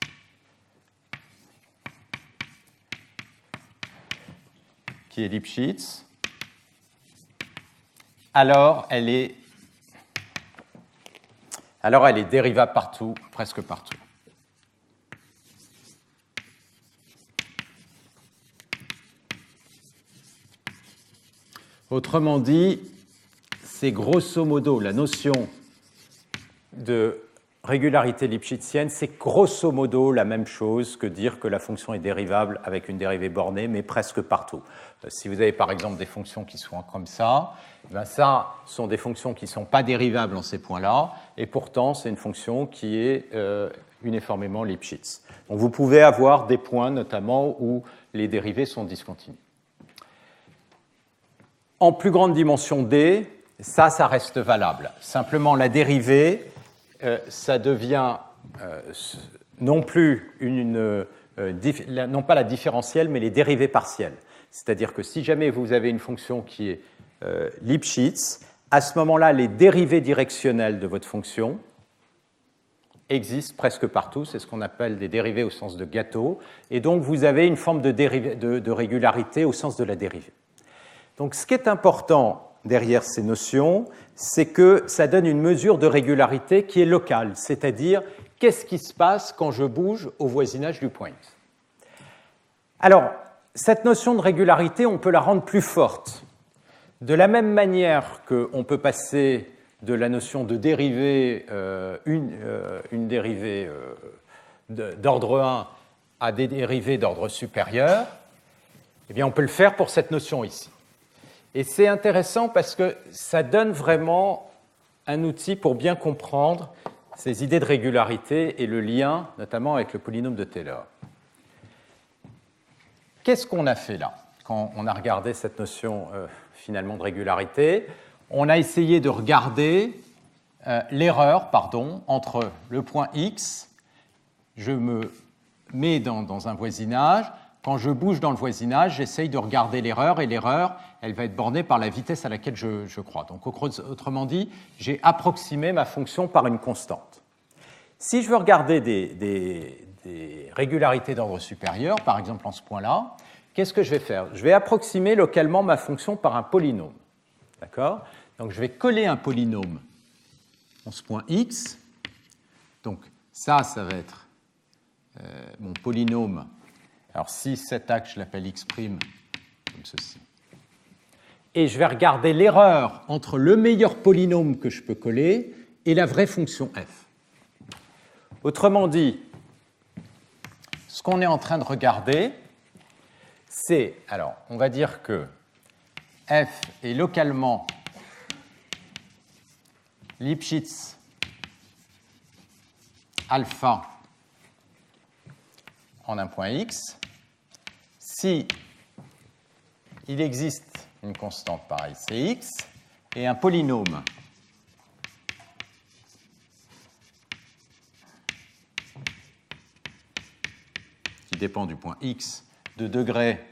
alors elle est dérivable partout, presque partout. Autrement dit, c'est grosso modo la notion de régularité lipschitzienne, c'est grosso modo la même chose que dire que la fonction est dérivable avec une dérivée bornée, mais presque partout. Si vous avez par exemple des fonctions qui sont comme ça, ben ça sont des fonctions qui ne sont pas dérivables en ces points-là, et pourtant c'est une fonction qui est uniformément Lipschitz. Donc vous pouvez avoir des points notamment où les dérivées sont discontinues. En plus grande dimension D, ça reste valable. Simplement, la dérivée, ça devient non plus non pas la différentielle, mais les dérivées partielles. C'est-à-dire que si jamais vous avez une fonction qui est Lipschitz, à ce moment-là, les dérivées directionnelles de votre fonction existent presque partout. C'est ce qu'on appelle des dérivées au sens de gâteau. Et donc, vous avez une forme de régularité au sens de la dérivée. Donc, ce qui est important derrière ces notions, c'est que ça donne une mesure de régularité qui est locale, c'est-à-dire qu'est-ce qui se passe quand je bouge au voisinage du point X. Alors, cette notion de régularité, on peut la rendre plus forte. De la même manière qu'on peut passer de la notion de dérivée, une dérivée d'ordre 1 à des dérivées d'ordre supérieur, eh bien, on peut le faire pour cette notion ici. Et c'est intéressant parce que ça donne vraiment un outil pour bien comprendre ces idées de régularité et le lien, notamment avec le polynôme de Taylor. Qu'est-ce qu'on a fait là, quand on a regardé cette notion finalement de régularité? On a essayé de regarder l'erreur, entre le point X, je me mets dans un voisinage. Quand je bouge dans le voisinage, j'essaye de regarder l'erreur, et l'erreur, elle va être bornée par la vitesse à laquelle je crois. Donc, autrement dit, j'ai approximé ma fonction par une constante. Si je veux regarder des régularités d'ordre supérieur, par exemple en ce point-là, qu'est-ce que je vais faire? Je vais approximer localement ma fonction par un polynôme. D'accord? Donc, je vais coller un polynôme en ce point X. Donc, ça va être mon polynôme. Alors, si cet axe, je l'appelle x', comme ceci. Et je vais regarder l'erreur entre le meilleur polynôme que je peux coller et la vraie fonction f. Autrement dit, ce qu'on est en train de regarder, c'est, alors, on va dire que f est localement Lipschitz alpha en un point x, si il existe une constante pareille, Cx, et un polynôme qui dépend du point x de degré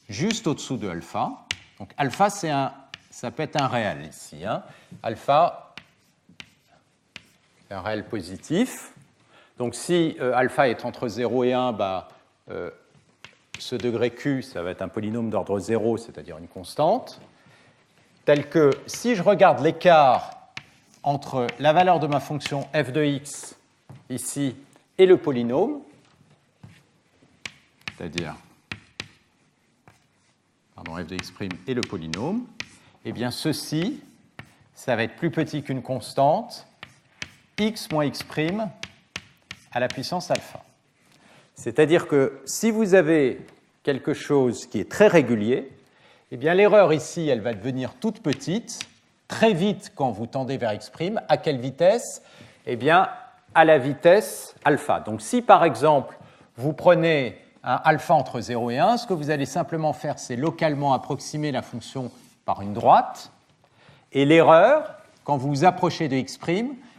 juste au-dessous de alpha. Donc alpha, ça peut être un réel ici. Hein. Alpha, c'est un réel positif. Donc si alpha est entre 0 et 1, ce degré q, ça va être un polynôme d'ordre 0, c'est-à-dire une constante, tel que si je regarde l'écart entre la valeur de ma fonction f de x, ici, et le polynôme, c'est-à-dire f de x' et le polynôme, eh bien ceci, ça va être plus petit qu'une constante, x moins x' à la puissance alpha. C'est-à-dire que si vous avez quelque chose qui est très régulier, eh bien l'erreur ici, elle va devenir toute petite, très vite quand vous tendez vers x'. À quelle vitesse? Eh bien, à la vitesse alpha. Donc si par exemple, vous prenez un alpha entre 0 et 1, ce que vous allez simplement faire, c'est localement approximer la fonction par une droite, et l'erreur, quand vous vous approchez de x',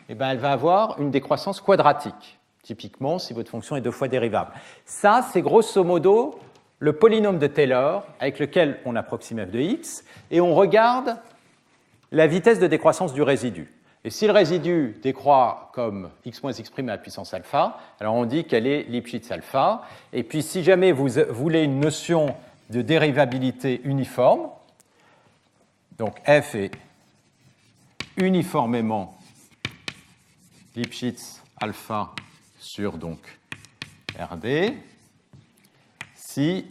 eh bien, elle va avoir une décroissance quadratique. Typiquement, si votre fonction est 2 fois dérivable. Ça, c'est grosso modo le polynôme de Taylor avec lequel on approxime f de x, et on regarde la vitesse de décroissance du résidu. Et si le résidu décroît comme x moins x' à la puissance alpha, alors on dit qu'elle est Lipschitz alpha. Et puis si jamais vous voulez une notion de dérivabilité uniforme, donc f est uniformément Lipschitz alpha sur donc RD, si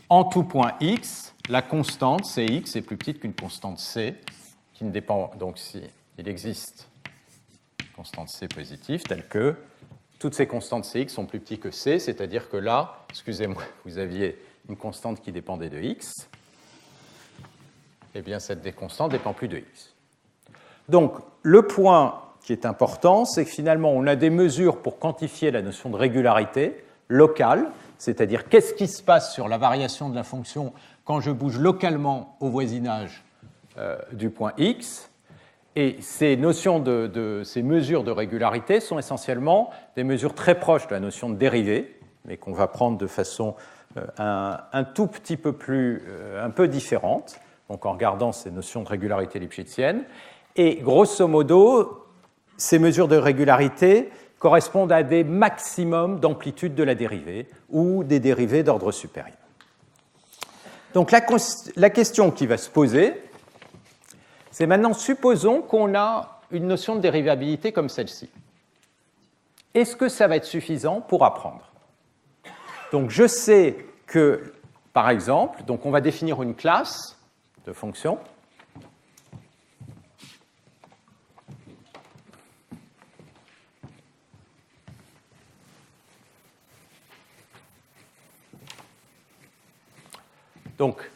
en tout point x, la constante Cx est plus petite qu'une constante C, qui ne dépend, donc s'il existe une constante C positive, telle que toutes ces constantes Cx sont plus petites que C, c'est-à-dire que là, excusez-moi, vous aviez une constante qui dépendait de x, eh bien cette constante ne dépend plus de x. Donc le point qui est important, c'est que finalement on a des mesures pour quantifier la notion de régularité locale, c'est-à-dire qu'est-ce qui se passe sur la variation de la fonction quand je bouge localement au voisinage du point x. Et ces notions ces mesures de régularité sont essentiellement des mesures très proches de la notion de dérivée, mais qu'on va prendre de façon un tout petit peu un peu différente, donc en regardant ces notions de régularité lipschitzienne. Et grosso modo, ces mesures de régularité correspondent à des maximums d'amplitude de la dérivée ou des dérivées d'ordre supérieur. Donc la question qui va se poser, c'est maintenant, supposons qu'on a une notion de dérivabilité comme celle-ci. Est-ce que ça va être suffisant pour apprendre? Donc je sais que, par exemple, donc on va définir une classe de fonctions. Donc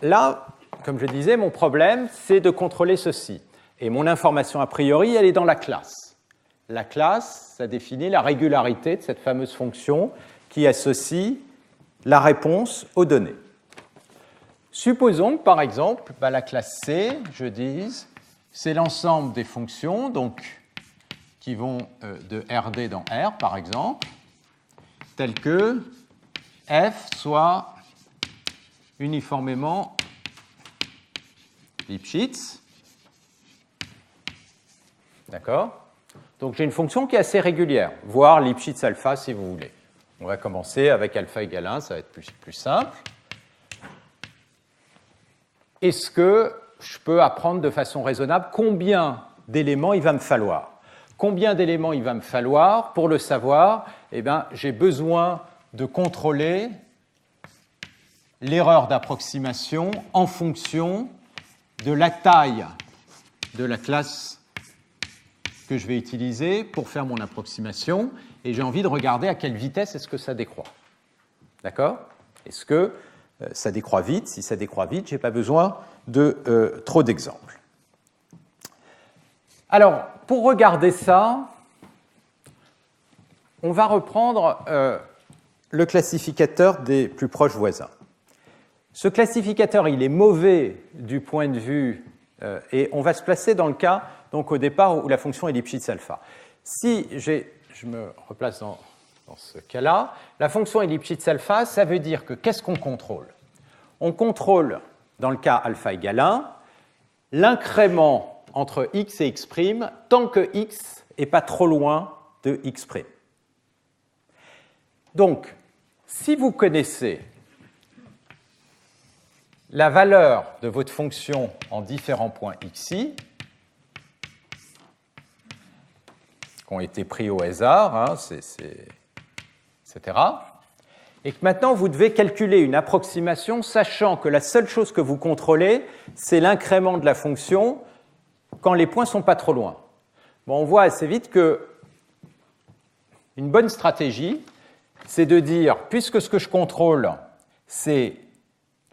là, comme je disais, mon problème, c'est de contrôler ceci. Et mon information a priori, elle est dans la classe. La classe, ça définit la régularité de cette fameuse fonction qui associe la réponse aux données. Supposons que, par exemple, la classe C, je dise, c'est l'ensemble des fonctions donc, qui vont de RD dans R, par exemple, telles que f soit uniformément Lipschitz. D'accord? Donc j'ai une fonction qui est assez régulière, voire Lipschitz alpha si vous voulez. On va commencer avec alpha égale 1, ça va être plus simple. Est-ce que je peux apprendre de façon raisonnable combien d'éléments il va me falloir? Combien d'éléments il va me falloir? Pour le savoir, eh bien, j'ai besoin de contrôler l'erreur d'approximation en fonction de la taille de la classe que je vais utiliser pour faire mon approximation, et j'ai envie de regarder à quelle vitesse est-ce que ça décroît. D'accord? Est-ce que ça décroît vite? Si ça décroît vite, je n'ai pas besoin de trop d'exemples. Alors, pour regarder ça, on va reprendre le classificateur des plus proches voisins. Ce classificateur, il est mauvais du point de vue, et on va se placer dans le cas, donc au départ, où la fonction est Lipschitz alpha. Si je me replace dans ce cas-là, la fonction est Lipschitz alpha, ça veut dire que qu'est-ce qu'on contrôle? On contrôle, dans le cas alpha égale 1, l'incrément entre x et x' tant que x n'est pas trop loin de x'. Donc, si vous connaissez la valeur de votre fonction en différents points xi, qui ont été pris au hasard, etc., et que maintenant vous devez calculer une approximation, sachant que la seule chose que vous contrôlez, c'est l'incrément de la fonction quand les points ne sont pas trop loin. Bon, on voit assez vite que une bonne stratégie, c'est de dire, puisque ce que je contrôle, c'est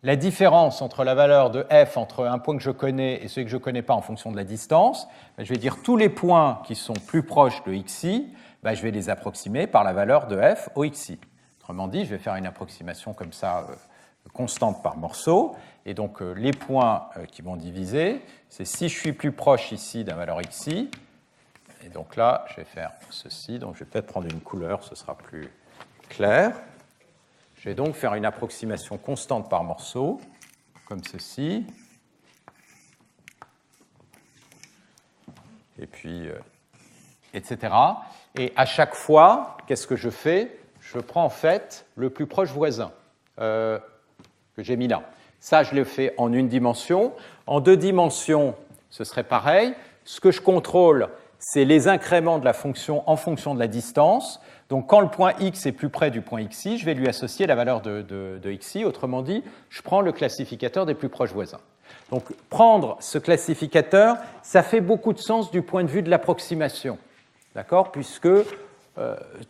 la différence entre la valeur de f entre un point que je connais et celui que je ne connais pas en fonction de la distance, je vais dire tous les points qui sont plus proches de xi, je vais les approximer par la valeur de f au xi. Autrement dit, je vais faire une approximation comme ça, constante par morceau, et donc les points qui vont diviser, c'est si je suis plus proche ici d'un valeur xi, et donc là, je vais faire ceci, donc je vais peut-être prendre une couleur, ce sera plus clair. Je vais donc faire une approximation constante par morceau, comme ceci. Et puis, etc. Et à chaque fois, qu'est-ce que je fais? Je prends en fait le plus proche voisin que j'ai mis là. Ça, je le fais en une dimension. En deux dimensions, ce serait pareil. Ce que je contrôle, c'est les incréments de la fonction en fonction de la distance. Donc, quand le point x est plus près du point xi, je vais lui associer la valeur de xi. Autrement dit, je prends le classificateur des plus proches voisins. Donc, prendre ce classificateur, ça fait beaucoup de sens du point de vue de l'approximation, d'accord? Puisque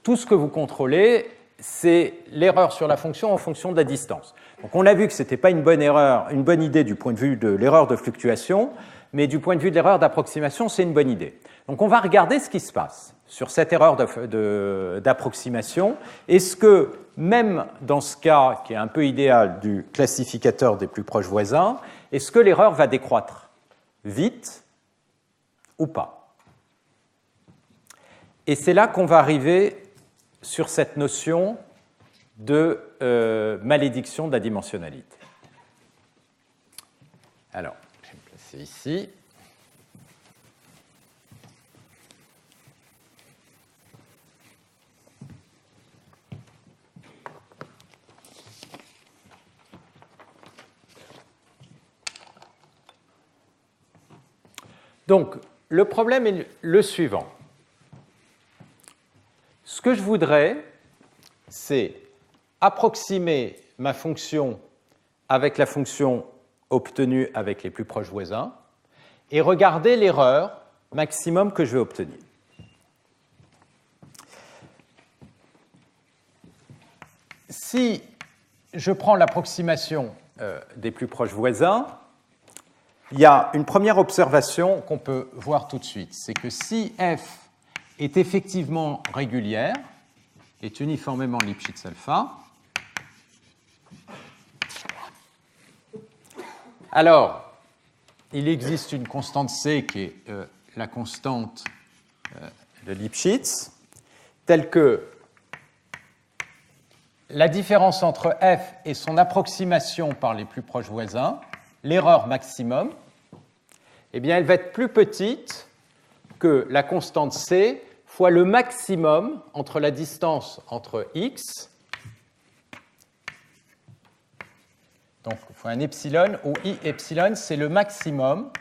tout ce que vous contrôlez, c'est l'erreur sur la fonction en fonction de la distance. Donc, on a vu que ce n'était pas une bonne idée du point de vue de l'erreur de fluctuation, mais du point de vue de l'erreur d'approximation, c'est une bonne idée. Donc, on va regarder ce qui se passe sur cette erreur d'approximation. Est-ce que, même dans ce cas qui est un peu idéal du classificateur des plus proches voisins, est-ce que l'erreur va décroître vite ou pas? Et c'est là qu'on va arriver sur cette notion de malédiction de la dimensionnalité. Alors, je vais me placer ici. Donc, le problème est le suivant. Ce que je voudrais, c'est approximer ma fonction avec la fonction obtenue avec les plus proches voisins et regarder l'erreur maximum que je vais obtenir. Si je prends l'approximation des plus proches voisins, il y a une première observation qu'on peut voir tout de suite, c'est que si f est effectivement régulière, est uniformément Lipschitz alpha, alors il existe une constante c qui est la constante de Lipschitz, telle que la différence entre f et son approximation par les plus proches voisins, l'erreur maximum, eh bien, elle va être plus petite que la constante c fois le maximum entre la distance entre x, donc il faut un epsilon, où i epsilon, c'est le maximum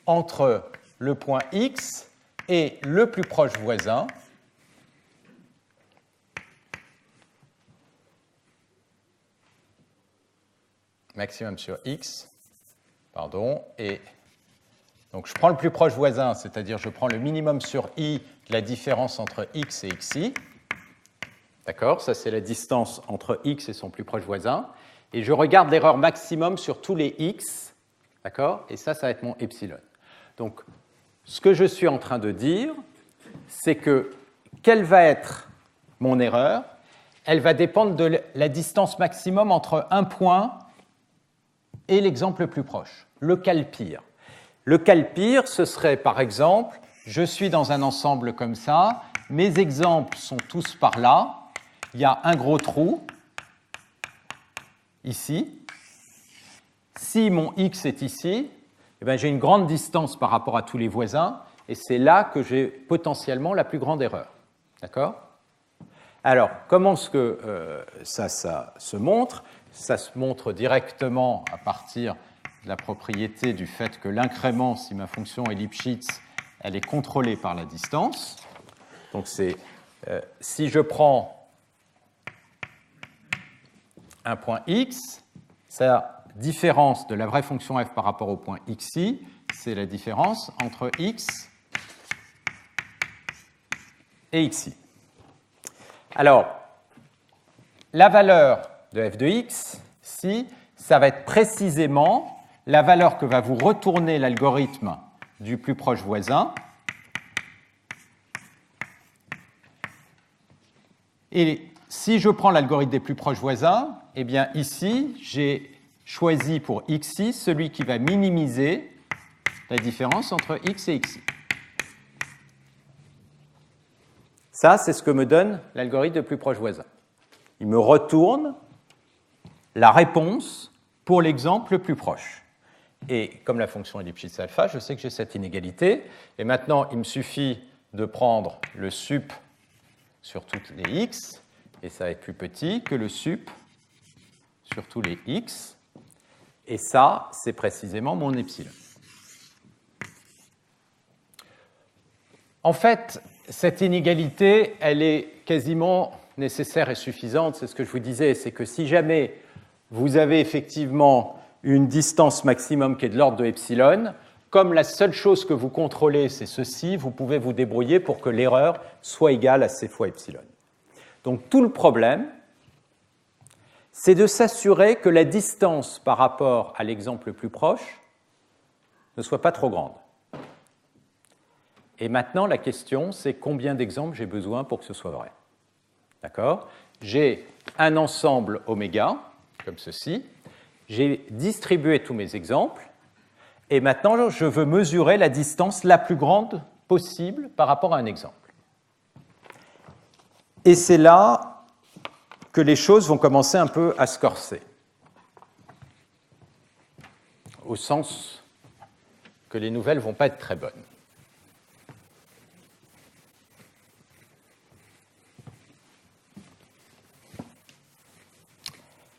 entre le point x et le plus proche voisin, maximum sur x, et donc je prends le plus proche voisin, c'est-à-dire je prends le minimum sur i de la différence entre x et xi. D'accord? Ça, c'est la distance entre x et son plus proche voisin. Et je regarde l'erreur maximum sur tous les x. D'accord? Et ça va être mon epsilon. Donc, ce que je suis en train de dire, c'est que quelle va être mon erreur? Elle va dépendre de la distance maximum entre un point et l'exemple le plus proche. Le cas le pire. Le cas le pire, ce serait par exemple, je suis dans un ensemble comme ça, mes exemples sont tous par là, il y a un gros trou, ici. Si mon x est ici, eh bien, j'ai une grande distance par rapport à tous les voisins, et c'est là que j'ai potentiellement la plus grande erreur. D'accord? Alors, comment est-ce que ça se montre? Ça se montre directement à partir de la propriété du fait que l'incrément, si ma fonction est Lipschitz, elle est contrôlée par la distance. Donc, c'est si je prends un point x, sa différence de la vraie fonction f par rapport au point xi, c'est la différence entre x et xi. Alors, la valeur de f de x, si, ça va être précisément la valeur que va vous retourner l'algorithme du plus proche voisin. Et si je prends l'algorithme des plus proches voisins, eh bien ici, j'ai choisi pour xi celui qui va minimiser la différence entre x et xi. Ça, c'est ce que me donne l'algorithme de plus proche voisin. Il me retourne la réponse pour l'exemple le plus proche. Et comme la fonction est Lipschitz alpha, je sais que j'ai cette inégalité. Et maintenant, il me suffit de prendre le sup sur toutes les x, et ça va être plus petit que le sup sur tous les x. Et ça, c'est précisément mon epsilon. En fait, cette inégalité, elle est quasiment nécessaire et suffisante. C'est ce que je vous disais, c'est que si jamais vous avez effectivement une distance maximum qui est de l'ordre de epsilon, comme la seule chose que vous contrôlez, c'est ceci, vous pouvez vous débrouiller pour que l'erreur soit égale à c fois epsilon. Donc tout le problème, c'est de s'assurer que la distance par rapport à l'exemple le plus proche ne soit pas trop grande. Et maintenant, la question, c'est combien d'exemples j'ai besoin pour que ce soit vrai. D'accord? J'ai un ensemble oméga, comme ceci. J'ai distribué tous mes exemples. Et maintenant, je veux mesurer la distance la plus grande possible par rapport à un exemple. Et c'est là que les choses vont commencer un peu à se corser. Au sens que les nouvelles ne vont pas être très bonnes.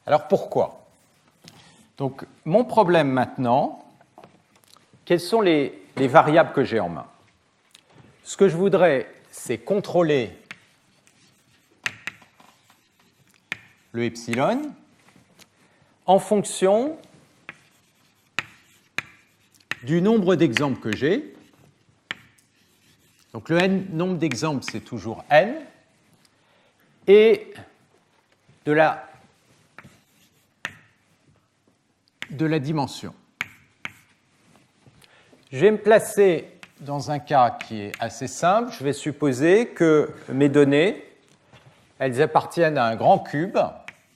Alors pourquoi? Donc mon problème maintenant, quelles sont les variables que j'ai en main? Ce que je voudrais, c'est contrôler le epsilon en fonction du nombre d'exemples que j'ai. Donc le nombre d'exemples, c'est toujours n, et de la dimension. Je vais me placer dans un cas qui est assez simple. Je vais supposer que mes données, elles appartiennent à un grand cube,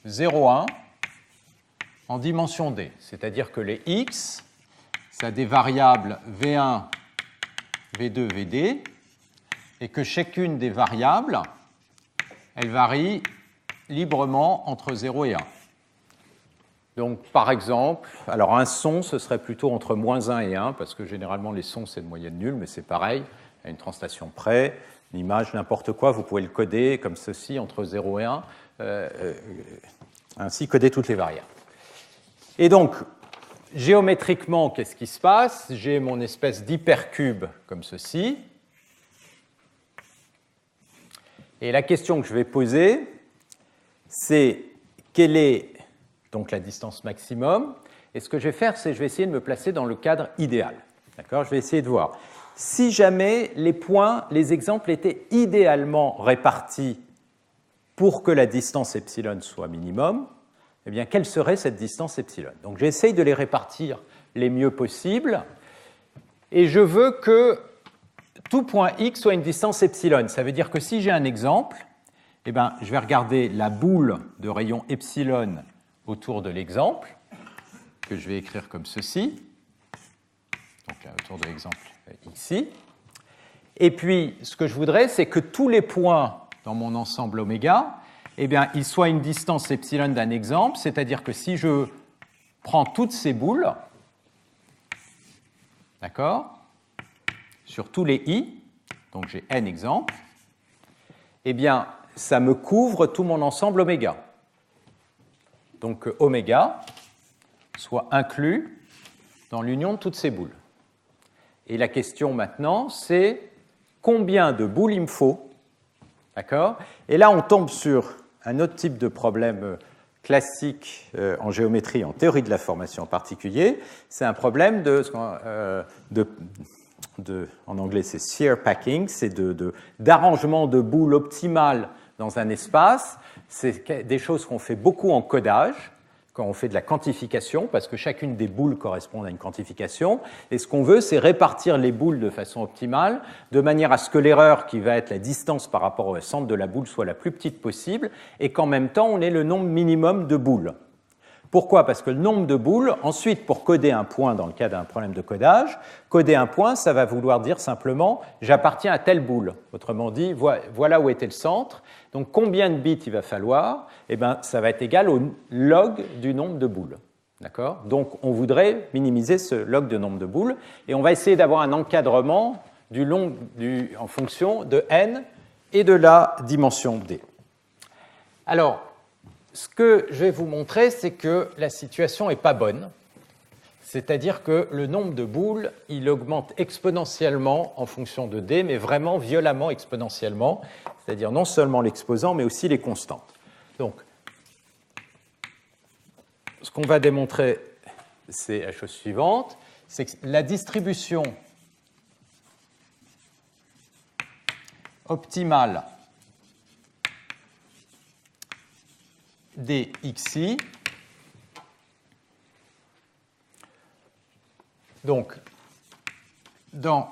0, 1, en dimension d. C'est-à-dire que les x, ça a des variables v1, v2, vd, et que chacune des variables, elle varie librement entre 0 et 1. Donc, par exemple, alors un son, ce serait plutôt entre moins 1 et 1, parce que généralement, les sons, c'est de moyenne nulle, mais c'est pareil, à une translation près, une image, n'importe quoi, vous pouvez le coder comme ceci, entre 0 et 1, ainsi coder toutes les variables. Et donc, géométriquement, qu'est-ce qui se passe? J'ai mon espèce d'hypercube comme ceci. Et la question que je vais poser, c'est quelle est donc la distance maximum. Et ce que je vais faire, c'est que je vais essayer de me placer dans le cadre idéal. D'accord ? Je vais essayer de voir. Si jamais les points, les exemples étaient idéalement répartis pour que la distance epsilon soit minimum, eh bien, quelle serait cette distance epsilon? Donc, j'essaye de les répartir les mieux possible, et je veux que tout point x soit une distance epsilon. Ça veut dire que si j'ai un exemple, eh bien, je vais regarder la boule de rayon epsilon autour de l'exemple, que je vais écrire comme ceci. Donc là, autour de l'exemple ici. Et puis, ce que je voudrais, c'est que tous les points dans mon ensemble oméga, eh bien, ils soient une distance epsilon d'un exemple, c'est-à-dire que si je prends toutes ces boules, d'accord, sur tous les i, donc j'ai n exemples, eh bien, ça me couvre tout mon ensemble oméga. Donc que oméga soit inclus dans l'union de toutes ces boules. Et la question maintenant, c'est combien de boules il me faut, d'accord? Et là, on tombe sur un autre type de problème classique en géométrie, en théorie de la formation en particulier. C'est un problème en anglais, c'est sphere packing, c'est d'arrangement de boules optimales dans un espace. C'est des choses qu'on fait beaucoup en codage, quand on fait de la quantification, parce que chacune des boules correspond à une quantification. Et ce qu'on veut, c'est répartir les boules de façon optimale, de manière à ce que l'erreur, qui va être la distance par rapport au centre de la boule, soit la plus petite possible, et qu'en même temps, on ait le nombre minimum de boules. Pourquoi ? Parce que le nombre de boules, ensuite, pour coder un point dans le cas d'un problème de codage, coder un point, ça va vouloir dire simplement « j'appartiens à telle boule ». Autrement dit, voilà où était le centre. Donc, combien de bits il va falloir ? Eh bien, ça va être égal au log du nombre de boules. D'accord ? Donc, on voudrait minimiser ce log de nombre de boules, et on va essayer d'avoir un encadrement en fonction de n et de la dimension d. Alors, ce que je vais vous montrer, c'est que la situation n'est pas bonne. C'est-à-dire que le nombre de boules, il augmente exponentiellement en fonction de d, mais vraiment violemment exponentiellement, c'est-à-dire non seulement l'exposant, mais aussi les constantes. Donc, ce qu'on va démontrer, c'est la chose suivante, c'est que la distribution optimale dxi, donc dans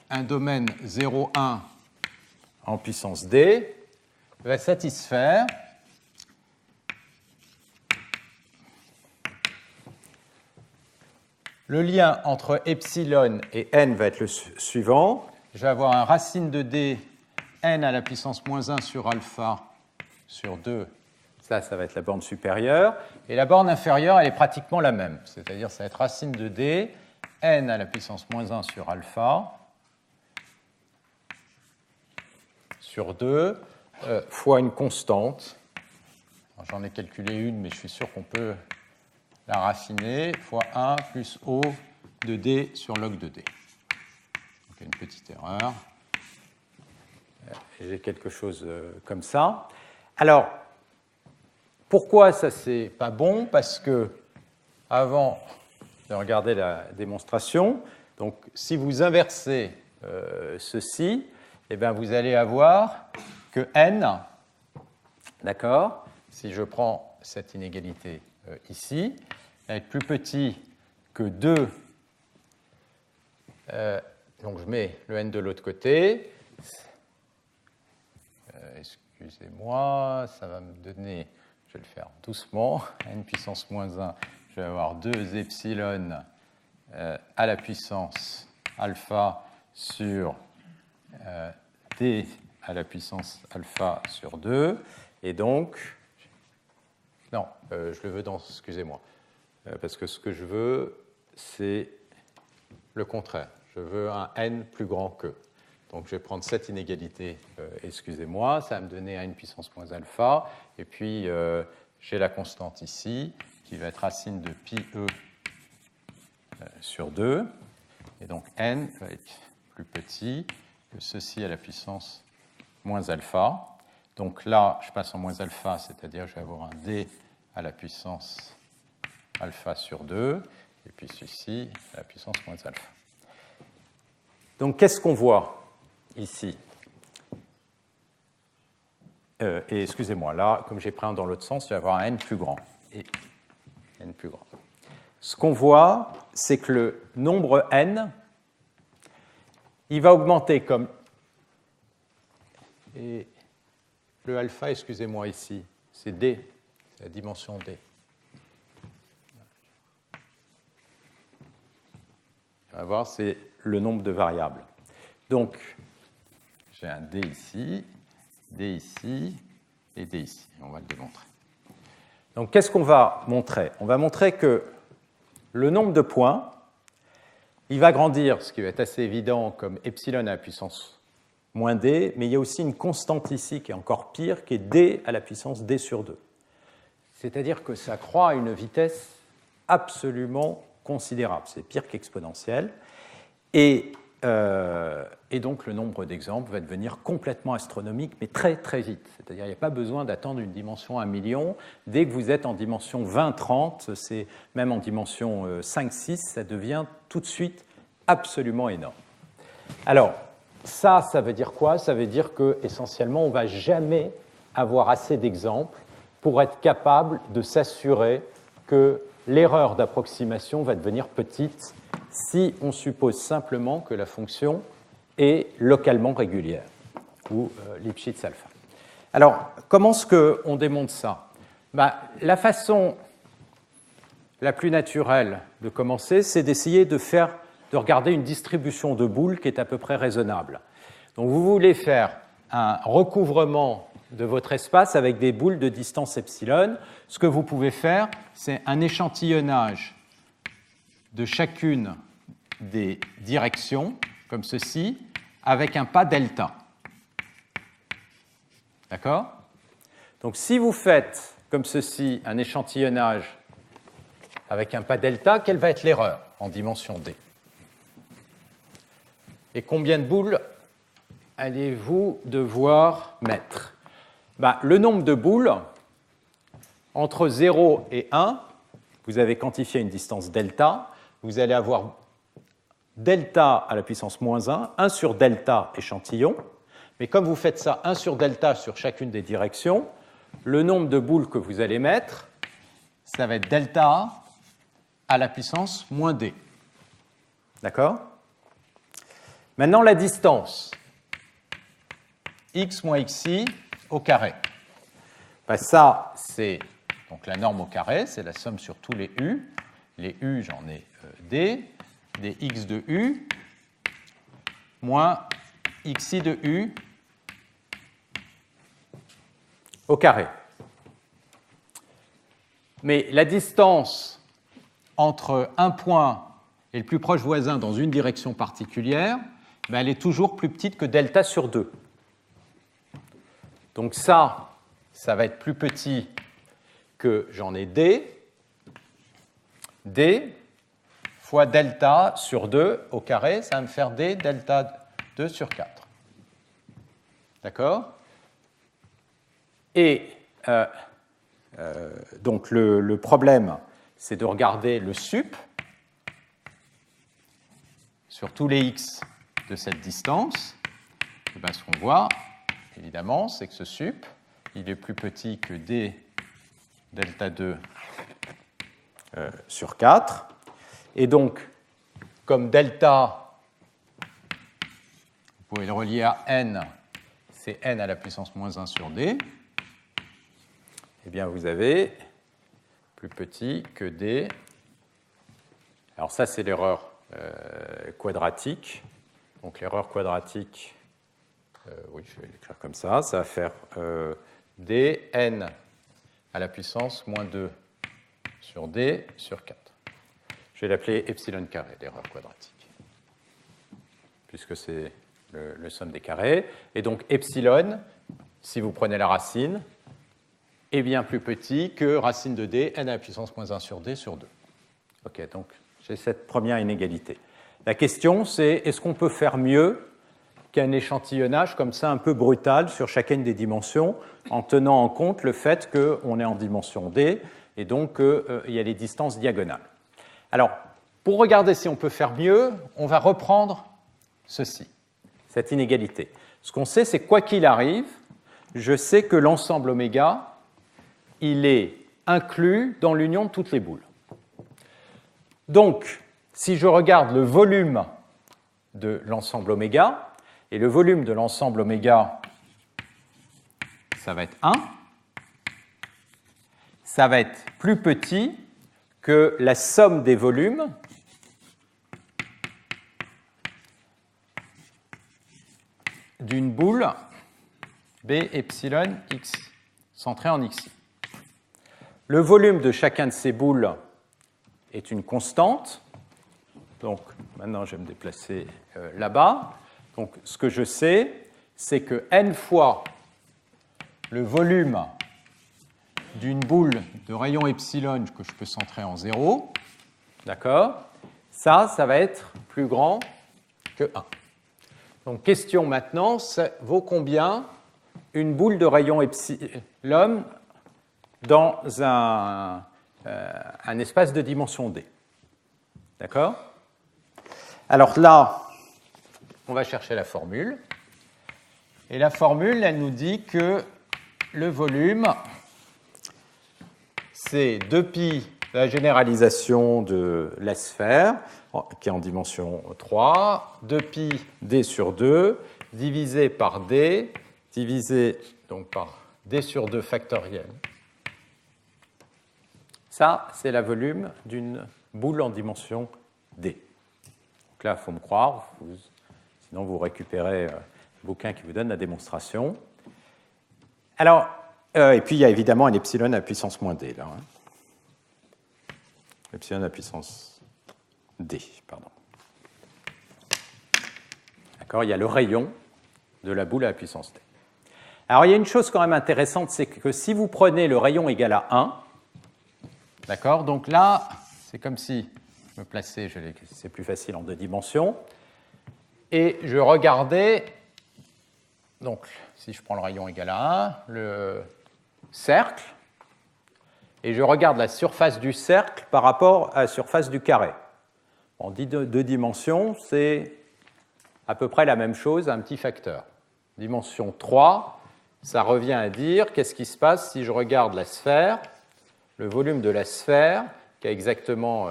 un domaine 0,1 en puissance d, va satisfaire le lien entre epsilon et n va être le suivant. Je vais avoir un racine de d n à la puissance moins 1 sur alpha sur 2. Ça va être la borne supérieure. Et la borne inférieure, elle est pratiquement la même. C'est-à-dire, ça va être racine de d, n à la puissance moins 1 sur alpha, sur 2, fois une constante. J'en ai calculé une, mais je suis sûr qu'on peut la raffiner, fois 1 plus O de d sur log de d. Donc, il y a une petite erreur. J'ai quelque chose comme ça. Alors, pourquoi ça, c'est pas bon? Parce que, avant de regarder la démonstration, donc, si vous inversez ceci, eh bien, vous allez avoir que n, d'accord, si je prends cette inégalité ici, va être plus petit que 2, donc je mets le n de l'autre côté, excusez-moi, ça va me donner, je vais le faire doucement, n puissance moins 1, je vais avoir 2 epsilon à la puissance alpha sur d à la puissance alpha sur 2, et donc, non, je le veux dans, excusez-moi, parce que ce que je veux, c'est le contraire. Je veux un n plus grand que. Donc je vais prendre cette inégalité, excusez-moi, ça va me donner n puissance moins alpha, et puis j'ai la constante ici, qui va être racine de pi e sur 2, et donc n va être plus petit que ceci à la puissance moins alpha. Donc là, je passe en moins alpha, c'est-à-dire que je vais avoir un d à la puissance alpha sur 2, et puis celui-ci à la puissance moins alpha. Donc, qu'est-ce qu'on voit ici? Et excusez-moi, là, comme j'ai pris un dans l'autre sens, il va y avoir un n plus grand. Et n plus grand. Ce qu'on voit, c'est que le nombre n, il va augmenter comme... Et le alpha, excusez-moi ici, c'est d, c'est la dimension d. On va voir, c'est le nombre de variables. Donc, j'ai un d ici, d ici et d ici. On va le démontrer. Donc, qu'est-ce qu'on va montrer? On va montrer que le nombre de points, il va grandir, ce qui va être assez évident, comme epsilon à la puissance moins d, mais il y a aussi une constante ici qui est encore pire, qui est d à la puissance d sur 2. C'est-à-dire que ça croît à une vitesse absolument considérable. C'est pire qu'exponentiel. Et donc, le nombre d'exemples va devenir complètement astronomique, mais très, très vite. C'est-à-dire qu'il n'y a pas besoin d'attendre une dimension 1 million. Dès que vous êtes en dimension 20-30, c'est même en dimension 5-6, ça devient tout de suite absolument énorme. Alors, ça veut dire quoi? Ça veut dire qu'essentiellement, on ne va jamais avoir assez d'exemples pour être capable de s'assurer que l'erreur d'approximation va devenir petite si on suppose simplement que la fonction est localement régulière, ou Lipschitz alpha. Alors, comment est-ce qu'on démontre ça? La façon la plus naturelle de commencer, c'est d'essayer de regarder une distribution de boules qui est à peu près raisonnable. Donc, vous voulez faire un recouvrement de votre espace avec des boules de distance epsilon. Ce que vous pouvez faire, c'est un échantillonnage de chacune des directions, comme ceci, avec un pas delta. D'accord? Donc, si vous faites, comme ceci, un échantillonnage avec un pas delta, quelle va être l'erreur en dimension d? Et combien de boules allez-vous devoir mettre? Le nombre de boules, entre 0 et 1, vous avez quantifié une distance delta, vous allez avoir delta à la puissance moins 1 sur delta échantillon, mais comme vous faites ça 1 sur delta sur chacune des directions, le nombre de boules que vous allez mettre, ça va être delta à la puissance moins d. D'accord? Maintenant, la distance, x moins xi au carré. Ça, c'est donc la norme au carré, c'est la somme sur tous les u. Les u, j'en ai d, des x de u, moins xi de u au carré. Mais la distance entre un point et le plus proche voisin dans une direction particulière, elle est toujours plus petite que delta sur 2. Donc ça va être plus petit que j'en ai d fois delta sur 2 au carré, ça va me faire d delta 2 sur 4. D'accord? Et donc le problème, c'est de regarder le sup sur tous les x de cette distance. Et ce qu'on voit, évidemment, c'est que ce sup, il est plus petit que d delta 2 sur 4. Et donc, comme delta, vous pouvez le relier à n, c'est n à la puissance moins 1 sur d, eh bien vous avez plus petit que d. Alors ça, c'est l'erreur quadratique. Donc l'erreur quadratique, oui, je vais l'écrire comme ça, ça va faire dn à la puissance moins 2 sur d sur 4. Je vais l'appeler epsilon carré, l'erreur quadratique, puisque c'est le somme des carrés. Et donc epsilon, si vous prenez la racine, est bien plus petit que racine de d, n à la puissance moins 1 sur d sur 2. OK, donc j'ai cette première inégalité. La question, c'est est-ce qu'on peut faire mieux qu'un échantillonnage comme ça un peu brutal sur chacune des dimensions en tenant en compte le fait qu'on est en dimension d et donc il y a les distances diagonales. Alors, pour regarder si on peut faire mieux, on va reprendre ceci, cette inégalité. Ce qu'on sait, c'est quoi qu'il arrive, je sais que l'ensemble oméga, il est inclus dans l'union de toutes les boules. Donc, si je regarde le volume de l'ensemble oméga, et le volume de l'ensemble oméga, ça va être 1, ça va être plus petit que la somme des volumes d'une boule B epsilon x centrée en xi. Le volume de chacun de ces boules est une constante. Donc, maintenant, je vais me déplacer là-bas. Donc, ce que je sais, c'est que n fois le volume d'une boule de rayon epsilon que je peux centrer en 0, d'accord, ça va être plus grand que 1. Donc, question maintenant, ça vaut combien une boule de rayon epsilon dans un espace de dimension D. D'accord? Alors là, on va chercher la formule. Et la formule, elle nous dit que le volume, c'est 2π la généralisation de la sphère, qui est en dimension 3, 2π d sur 2, divisé par d, divisé donc par d sur 2 factoriel. Ça, c'est le volume d'une boule en dimension d. Donc là, il faut me croire, sinon vous récupérez le bouquin qui vous donne la démonstration. Alors, et puis il y a évidemment un epsilon à puissance moins d, là. Hein. Epsilon à puissance d, pardon. D'accord, il y a le rayon de la boule à puissance d. Alors, il y a une chose quand même intéressante, c'est que si vous prenez le rayon égal à 1, d'accord, donc là, c'est comme si je me plaçais, c'est plus facile en 2 dimensions, et je regardais, donc si je prends le rayon égal à 1, le cercle, et je regarde la surface du cercle par rapport à la surface du carré. En 2 dimensions, c'est à peu près la même chose, un petit facteur. Dimension 3, ça revient à dire qu'est-ce qui se passe si je regarde la sphère, le volume de la sphère, qui est exactement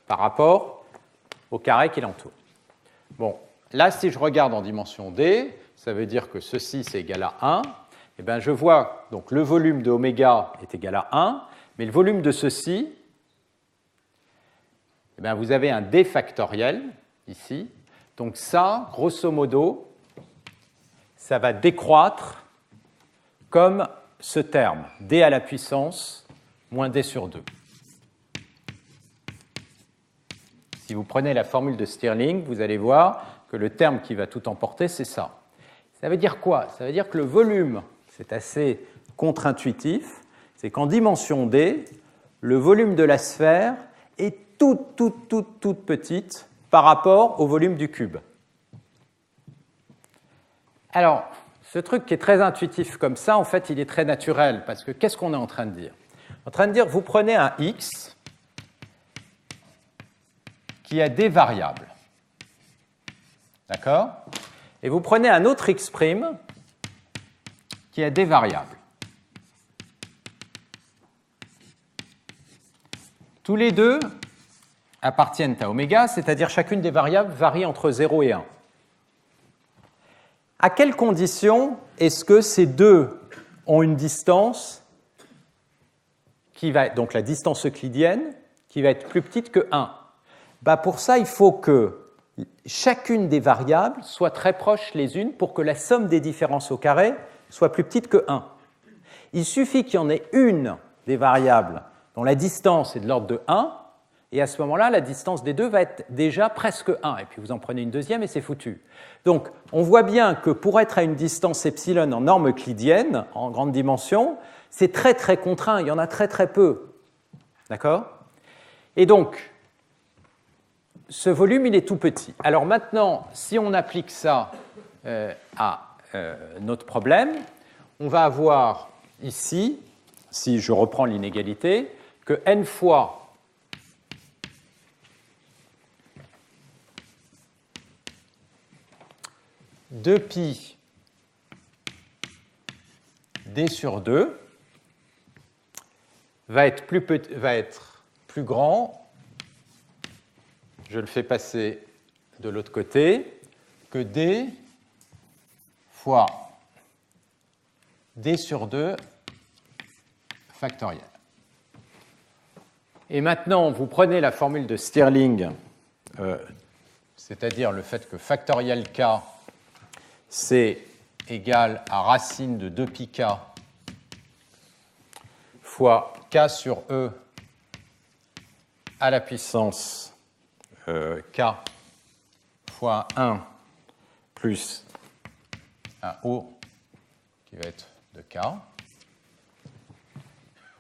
par rapport au carré qui l'entoure. Bon, là, si je regarde en dimension D, ça veut dire que ceci, c'est égal à 1. Et bien, je vois, donc le volume de oméga est égal à 1, mais le volume de ceci, eh bien, vous avez un d factoriel, ici. Donc ça, grosso modo, ça va décroître comme ce terme, d à la puissance moins d sur 2. Si vous prenez la formule de Stirling, vous allez voir que le terme qui va tout emporter, c'est ça. Ça veut dire quoi? Ça veut dire que le volume, c'est assez contre-intuitif, c'est qu'en dimension d, le volume de la sphère est toute petite par rapport au volume du cube. Alors, ce truc qui est très intuitif comme ça, en fait, il est très naturel, parce que qu'est-ce qu'on est en train de dire? En train de dire, vous prenez un x qui a des variables, d'accord? Et vous prenez un autre x' qui a des variables. Tous les deux appartiennent à oméga, c'est-à-dire chacune des variables varie entre 0 et 1. À quelles conditions est-ce que ces deux ont une distance qui va être, donc la distance euclidienne, qui va être plus petite que 1? Ben pour ça, il faut que chacune des variables soit très proche les unes pour que la somme des différences au carré soit plus petite que 1. Il suffit qu'il y en ait une des variables dont la distance est de l'ordre de 1, et à ce moment-là, la distance des deux va être déjà presque 1, et puis vous en prenez une deuxième et c'est foutu. Donc, on voit bien que pour être à une distance epsilon en norme euclidienne, en grande dimension, c'est très très contraint, il y en a très très peu. D'accord? Et donc, ce volume, il est tout petit. Alors maintenant, si on applique ça à notre problème, on va avoir ici, si je reprends l'inégalité, que n fois deux pi d sur 2 va être plus grand, je le fais passer de l'autre côté, que d fois d sur 2 factoriel. Et maintenant, vous prenez la formule de Stirling, c'est-à-dire le fait que factoriel k, c'est égal à racine de 2πk fois k sur e à la puissance k fois 1 plus un O qui va être de k.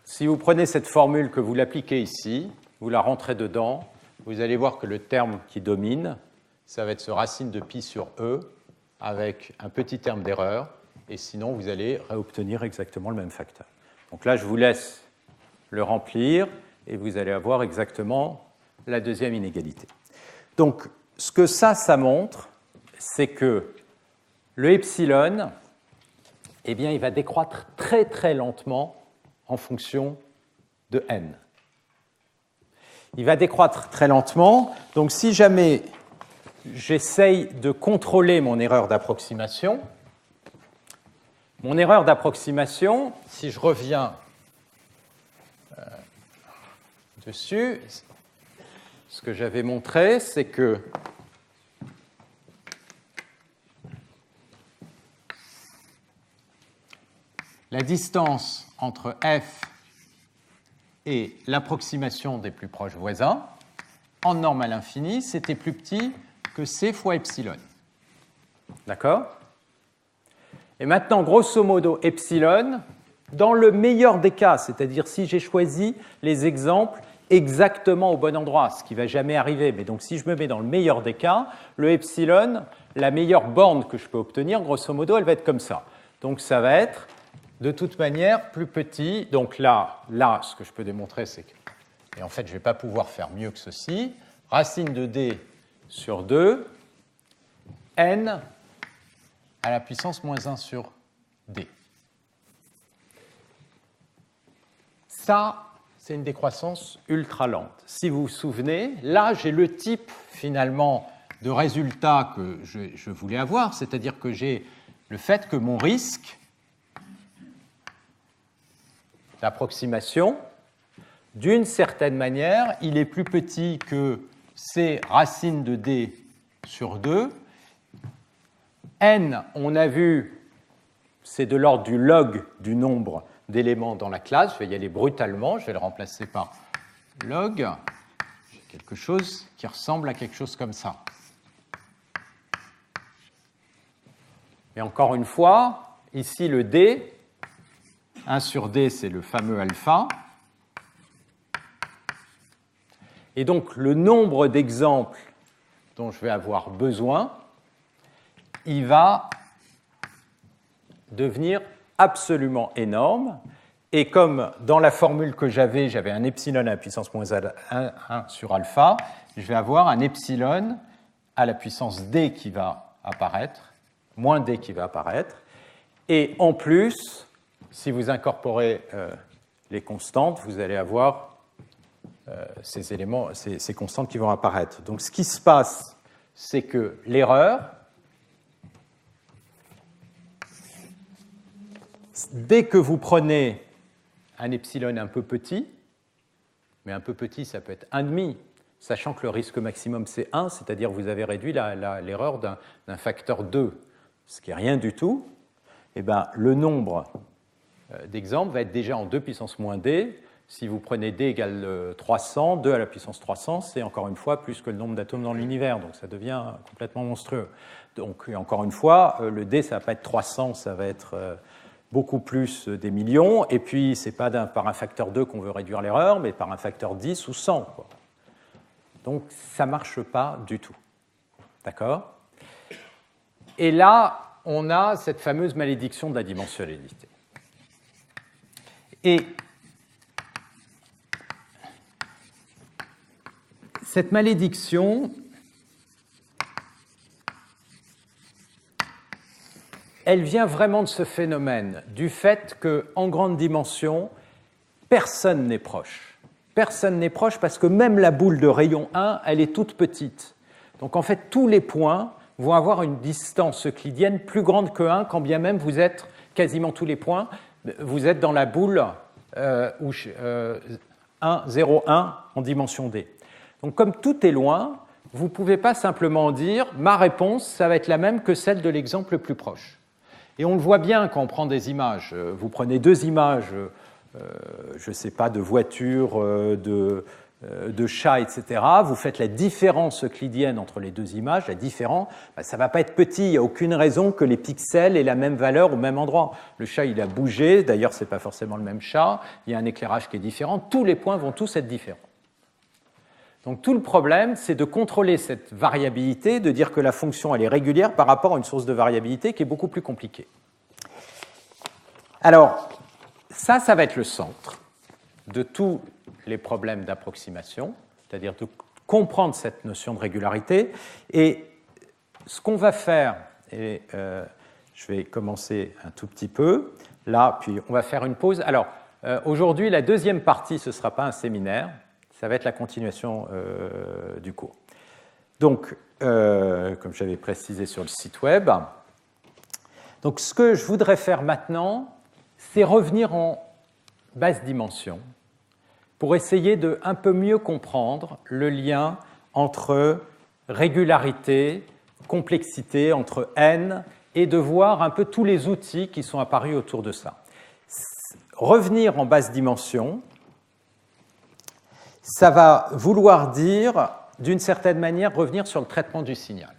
Si vous prenez cette formule, que vous l'appliquez ici, vous la rentrez dedans, vous allez voir que le terme qui domine, ça va être ce racine de pi sur e avec un petit terme d'erreur, et sinon vous allez réobtenir exactement le même facteur. Donc là, je vous laisse le remplir, et vous allez avoir exactement la deuxième inégalité. Donc, ce que ça montre, c'est que le epsilon, eh bien, il va décroître très très lentement en fonction de n. Il va décroître très lentement, donc si jamais j'essaye de contrôler mon erreur d'approximation, si je reviens dessus, ce que j'avais montré, c'est que la distance entre f et l'approximation des plus proches voisins, en norme à l'infini, c'était plus petit que c fois epsilon. D'accord? Et maintenant, grosso modo, epsilon, dans le meilleur des cas, c'est-à-dire si j'ai choisi les exemples exactement au bon endroit, ce qui ne va jamais arriver, mais donc si je me mets dans le meilleur des cas, le epsilon, la meilleure borne que je peux obtenir, grosso modo, elle va être comme ça. Donc ça va être de toute manière plus petit. Donc là, ce que je peux démontrer, c'est que, et en fait, je ne vais pas pouvoir faire mieux que ceci, racine de d sur 2, n à la puissance moins 1 sur d. Ça, c'est une décroissance ultra lente. Si vous vous souvenez, là, j'ai le type, finalement, de résultat que je voulais avoir, c'est-à-dire que j'ai le fait que mon risque d'approximation, d'une certaine manière, il est plus petit que c racine de d sur 2. N, on a vu, c'est de l'ordre du log du nombre d'éléments dans la classe. Je vais y aller brutalement, je vais le remplacer par log. J'ai quelque chose qui ressemble à quelque chose comme ça. Et encore une fois, ici le d, 1 sur d, c'est le fameux alpha. Et donc, le nombre d'exemples dont je vais avoir besoin, il va devenir absolument énorme. Et comme dans la formule que j'avais un epsilon à la puissance moins 1 sur alpha, je vais avoir un epsilon à la puissance d qui va apparaître, moins d qui va apparaître. Et en plus, si vous incorporez les constantes, vous allez avoir ces éléments, ces constantes qui vont apparaître. Donc ce qui se passe, c'est que l'erreur, dès que vous prenez un epsilon un peu petit, mais un peu petit, ça peut être 1,5, sachant que le risque maximum c'est 1, c'est-à-dire que vous avez réduit l'erreur d'un facteur 2, ce qui n'est rien du tout, et bien, le nombre d'exemples va être déjà en 2 puissance moins d. Si vous prenez d égale 300, 2 à la puissance 300, c'est encore une fois plus que le nombre d'atomes dans l'univers, donc ça devient complètement monstrueux. Donc, et encore une fois, le d, ça ne va pas être 300, ça va être beaucoup plus des millions, et puis ce n'est pas par un facteur 2 qu'on veut réduire l'erreur, mais par un facteur 10 ou 100. Quoi. Donc ça ne marche pas du tout. D'accord? Et là, on a cette fameuse malédiction de la dimensionnalité. Et cette malédiction, elle vient vraiment de ce phénomène, du fait qu'en grande dimension, personne n'est proche. Personne n'est proche parce que même la boule de rayon 1, elle est toute petite. Donc en fait, tous les points vont avoir une distance euclidienne plus grande que 1, quand bien même vous êtes, quasiment tous les points, vous êtes dans la boule 1, 0, 1 en dimension D. Donc comme tout est loin, vous ne pouvez pas simplement dire « ma réponse, ça va être la même que celle de l'exemple le plus proche ». Et on le voit bien quand on prend des images. Vous prenez deux images, je ne sais pas, de voitures, de chats, etc. Vous faites la différence euclidienne entre les deux images. La différence, ça ne va pas être petit. Il n'y a aucune raison que les pixels aient la même valeur au même endroit. Le chat, il a bougé. D'ailleurs, ce n'est pas forcément le même chat. Il y a un éclairage qui est différent. Tous les points vont tous être différents. Donc tout le problème, c'est de contrôler cette variabilité, de dire que la fonction elle est régulière par rapport à une source de variabilité qui est beaucoup plus compliquée. Alors, ça va être le centre de tous les problèmes d'approximation, c'est-à-dire de comprendre cette notion de régularité. Et ce qu'on va faire, et je vais commencer un tout petit peu, là, puis on va faire une pause. Alors, aujourd'hui, la deuxième partie, ce ne sera pas un séminaire, ça va être la continuation du cours. Donc, comme j'avais précisé sur le site web, donc ce que je voudrais faire maintenant, c'est revenir en basse dimension pour essayer de un peu mieux comprendre le lien entre régularité, complexité, entre n, et de voir un peu tous les outils qui sont apparus autour de ça. Revenir en basse dimension, ça va vouloir dire, d'une certaine manière, revenir sur le traitement du signal.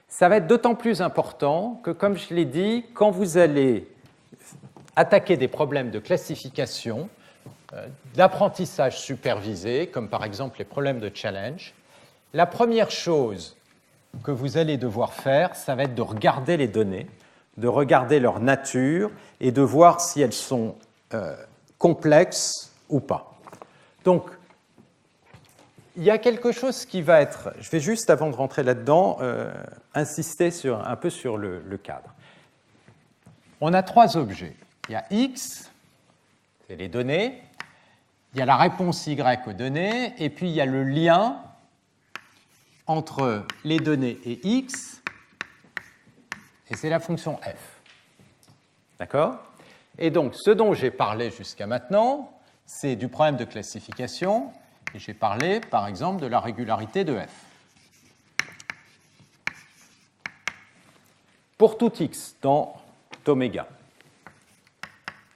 Ça va être d'autant plus important que, comme je l'ai dit, quand vous allez attaquer des problèmes de classification, d'apprentissage supervisé, comme par exemple les problèmes de challenge, la première chose que vous allez devoir faire, ça va être de regarder les données, de regarder leur nature et de voir si elles sont complexes ou pas. Donc, il y a quelque chose qui va être, je vais juste avant de rentrer là-dedans, insister un peu sur le cadre. On a trois objets. Il y a X, c'est les données, il y a la réponse Y aux données, et puis il y a le lien entre les données et X, et c'est la fonction F. D'accord ? Et donc, ce dont j'ai parlé jusqu'à maintenant, c'est du problème de classification. Et j'ai parlé, par exemple, de la régularité de F. Pour tout x dans oméga.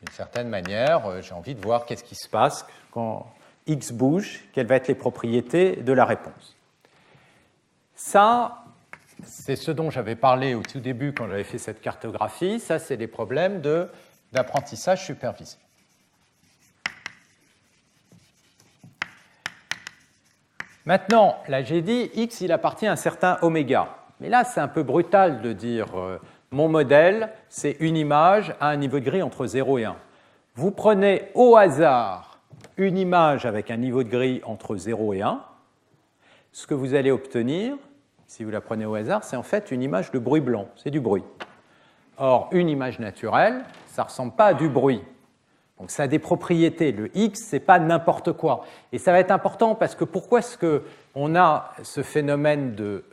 D'une certaine manière, j'ai envie de voir qu'est-ce qui se passe quand x bouge, quelles vont être les propriétés de la réponse. Ça, c'est ce dont j'avais parlé au tout début quand j'avais fait cette cartographie. Ça, c'est des problèmes d'apprentissage supervisé. Maintenant, là, j'ai dit x, il appartient à un certain oméga. Mais là, c'est un peu brutal de dire mon modèle, c'est une image à un niveau de gris entre 0 et 1. Vous prenez au hasard une image avec un niveau de gris entre 0 et 1. Ce que vous allez obtenir, si vous la prenez au hasard, c'est en fait une image de bruit blanc. C'est du bruit. Or, une image naturelle, ça ne ressemble pas à du bruit. Donc ça a des propriétés. Le X, ce n'est pas n'importe quoi. Et ça va être important parce que pourquoi est-ce qu'on a ce phénomène de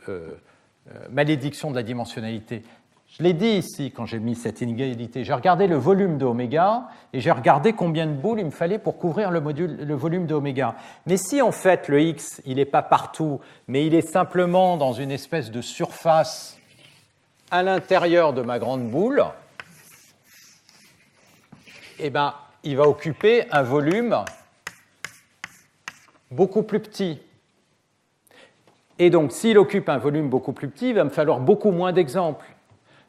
malédiction de la dimensionnalité ? Je l'ai dit ici quand j'ai mis cette inégalité. J'ai regardé le volume de oméga et j'ai regardé combien de boules il me fallait pour couvrir le volume de oméga. Mais si en fait le X, il n'est pas partout, mais il est simplement dans une espèce de surface à l'intérieur de ma grande boule, eh bien, il va occuper un volume beaucoup plus petit. Et donc, s'il occupe un volume beaucoup plus petit, il va me falloir beaucoup moins d'exemples.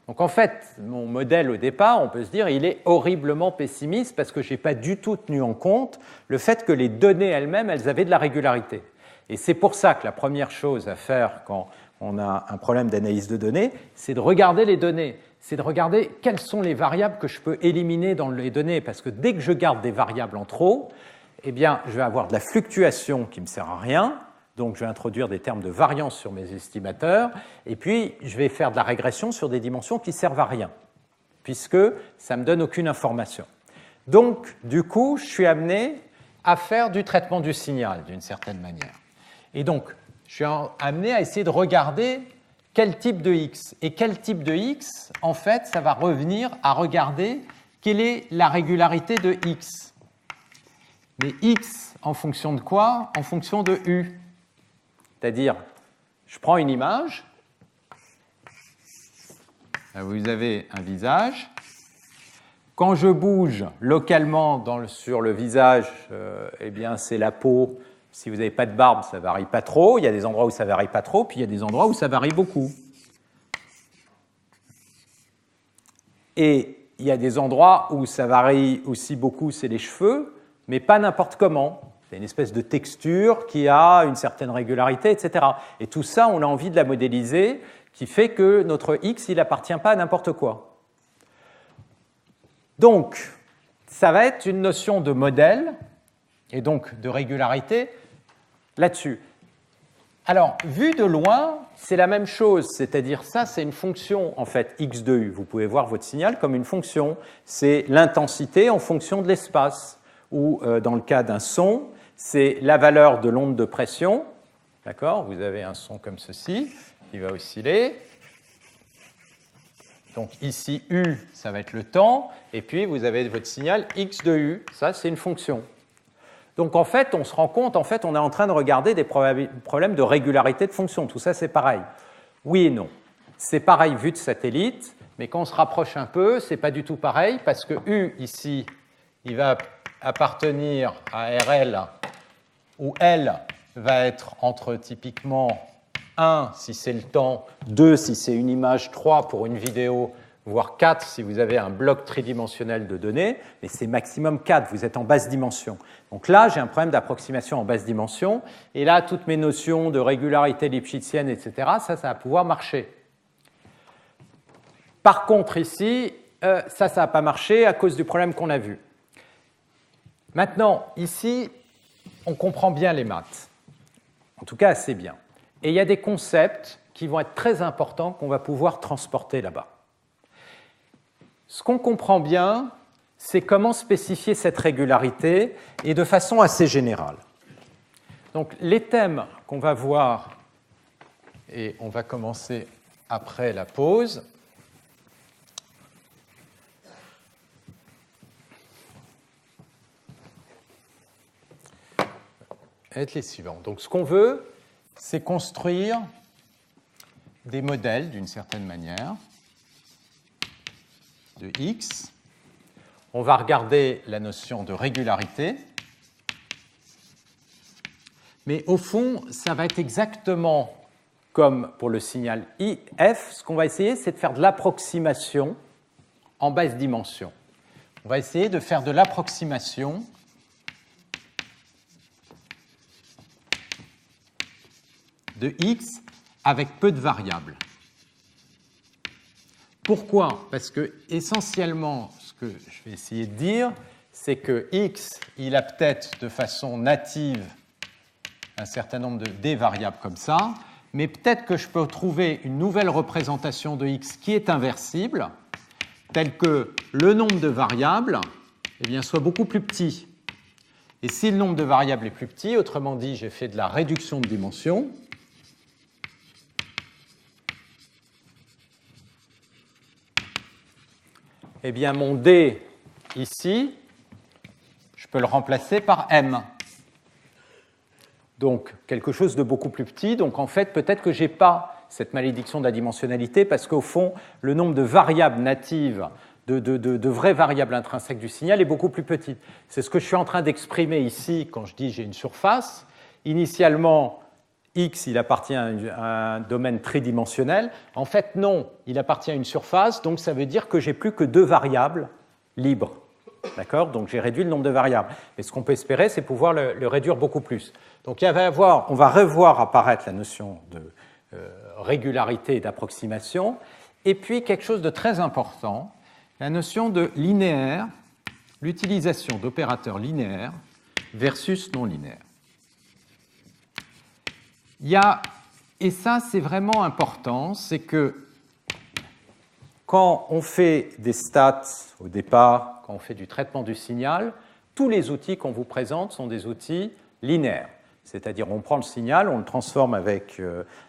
Donc, en fait, mon modèle au départ, on peut se dire, il est horriblement pessimiste parce que je n'ai pas du tout tenu en compte le fait que les données elles-mêmes, elles avaient de la régularité. Et c'est pour ça que la première chose à faire quand on a un problème d'analyse de données, c'est de regarder les données. C'est de regarder quelles sont les variables que je peux éliminer dans les données. Parce que dès que je garde des variables en trop, eh bien, je vais avoir de la fluctuation qui ne me sert à rien, Donc, je vais introduire des termes de variance sur mes estimateurs. Et puis, je vais faire de la régression sur des dimensions qui ne servent à rien, puisque ça ne me donne aucune information. Donc, du coup, je suis amené à faire du traitement du signal, d'une certaine manière. Et donc, je suis amené à essayer de regarder quel type de X. Et quel type de X, en fait, ça va revenir à regarder quelle est la régularité de X. Mais X en fonction de quoi? En fonction de U. C'est-à-dire, je prends une image, là vous avez un visage. Quand je bouge localement sur le visage, eh bien c'est la peau. Si vous n'avez pas de barbe, ça ne varie pas trop. Il y a des endroits où ça ne varie pas trop, puis il y a des endroits où ça varie beaucoup. Et il y a des endroits où ça varie aussi beaucoup, c'est les cheveux, mais pas n'importe comment. C'est une espèce de texture qui a une certaine régularité, etc. Et tout ça, on a envie de la modéliser, qui fait que notre X, il n'appartient pas à n'importe quoi. Donc, ça va être une notion de modèle, et donc de régularité, là-dessus. Alors, vu de loin, c'est la même chose, c'est-à-dire ça, c'est une fonction, en fait, x de u. Vous pouvez voir votre signal comme une fonction. C'est l'intensité en fonction de l'espace, ou dans le cas d'un son, c'est la valeur de l'onde de pression. D'accord? Vous avez un son comme ceci, qui va osciller. Donc ici, u, ça va être le temps, et puis vous avez votre signal x de u, ça c'est une fonction. Donc en fait, on se rend compte, en fait, on est en train de regarder des problèmes de régularité de fonction. Tout ça, c'est pareil. Oui et non. C'est pareil vu de satellite, mais quand on se rapproche un peu, c'est pas du tout pareil, parce que u, ici, il va appartenir à RL, où L va être entre typiquement 1 si c'est le temps, 2 si c'est une image, 3 pour une vidéo, voire 4 si vous avez un bloc tridimensionnel de données, mais c'est maximum 4, vous êtes en basse dimension. Donc là, j'ai un problème d'approximation en basse dimension, et là, toutes mes notions de régularité lipschitzienne, etc., ça va pouvoir marcher. Par contre, ici, ça va pas marcher à cause du problème qu'on a vu. Maintenant, ici, on comprend bien les maths, en tout cas assez bien. Et il y a des concepts qui vont être très importants qu'on va pouvoir transporter là-bas. Ce qu'on comprend bien, c'est comment spécifier cette régularité et de façon assez générale. Donc les thèmes qu'on va voir, et on va commencer après la pause, être les suivants. Donc ce qu'on veut, c'est construire des modèles d'une certaine manière de X. On va regarder la notion de régularité. Mais au fond, ça va être exactement comme pour le signal IF. Ce qu'on va essayer, c'est de faire de l'approximation en basse dimension. On va essayer de faire de l'approximation de X avec peu de variables. Pourquoi? Parce que essentiellement, ce que je vais essayer de dire, c'est que X, il a peut-être de façon native un certain nombre de D variables comme ça, mais peut-être que je peux trouver une nouvelle représentation de X qui est inversible, telle que le nombre de variables eh bien, soit beaucoup plus petit. Et si le nombre de variables est plus petit, autrement dit, j'ai fait de la réduction de dimension, eh bien, mon D, ici, je peux le remplacer par M. Donc, quelque chose de beaucoup plus petit. Donc, en fait, peut-être que je n'ai pas cette malédiction de la dimensionnalité parce qu'au fond, le nombre de variables natives, de vraies variables intrinsèques du signal est beaucoup plus petit. C'est ce que je suis en train d'exprimer ici quand je dis j'ai une surface. Initialement, X, il appartient à un domaine tridimensionnel. En fait, non, il appartient à une surface, donc ça veut dire que j'ai plus que 2 variables libres. D'accord? Donc j'ai réduit le nombre de variables. Mais ce qu'on peut espérer, c'est pouvoir le réduire beaucoup plus. Donc on va revoir apparaître la notion de régularité et d'approximation. Et puis quelque chose de très important, la notion de linéaire, l'utilisation d'opérateurs linéaires versus non linéaires. et ça c'est vraiment important, c'est que quand on fait des stats au départ, quand on fait du traitement du signal, tous les outils qu'on vous présente sont des outils linéaires. C'est-à-dire on prend le signal, on le transforme avec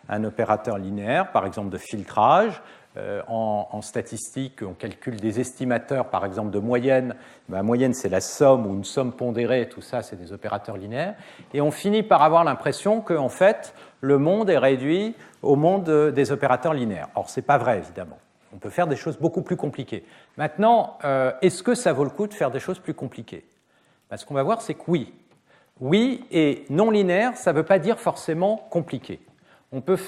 un opérateur linéaire, par exemple de filtrage. En statistique, on calcule des estimateurs, par exemple de moyenne. La moyenne, c'est la somme ou une somme pondérée, tout ça, c'est des opérateurs linéaires. Et on finit par avoir l'impression qu'en fait, le monde est réduit au monde des opérateurs linéaires. Or, ce n'est pas vrai, évidemment. On peut faire des choses beaucoup plus compliquées. Maintenant, est-ce que ça vaut le coup de faire des choses plus compliquées? Ce qu'on va voir, c'est que oui. Oui, et non linéaire, ça ne veut pas dire forcément compliqué. On peut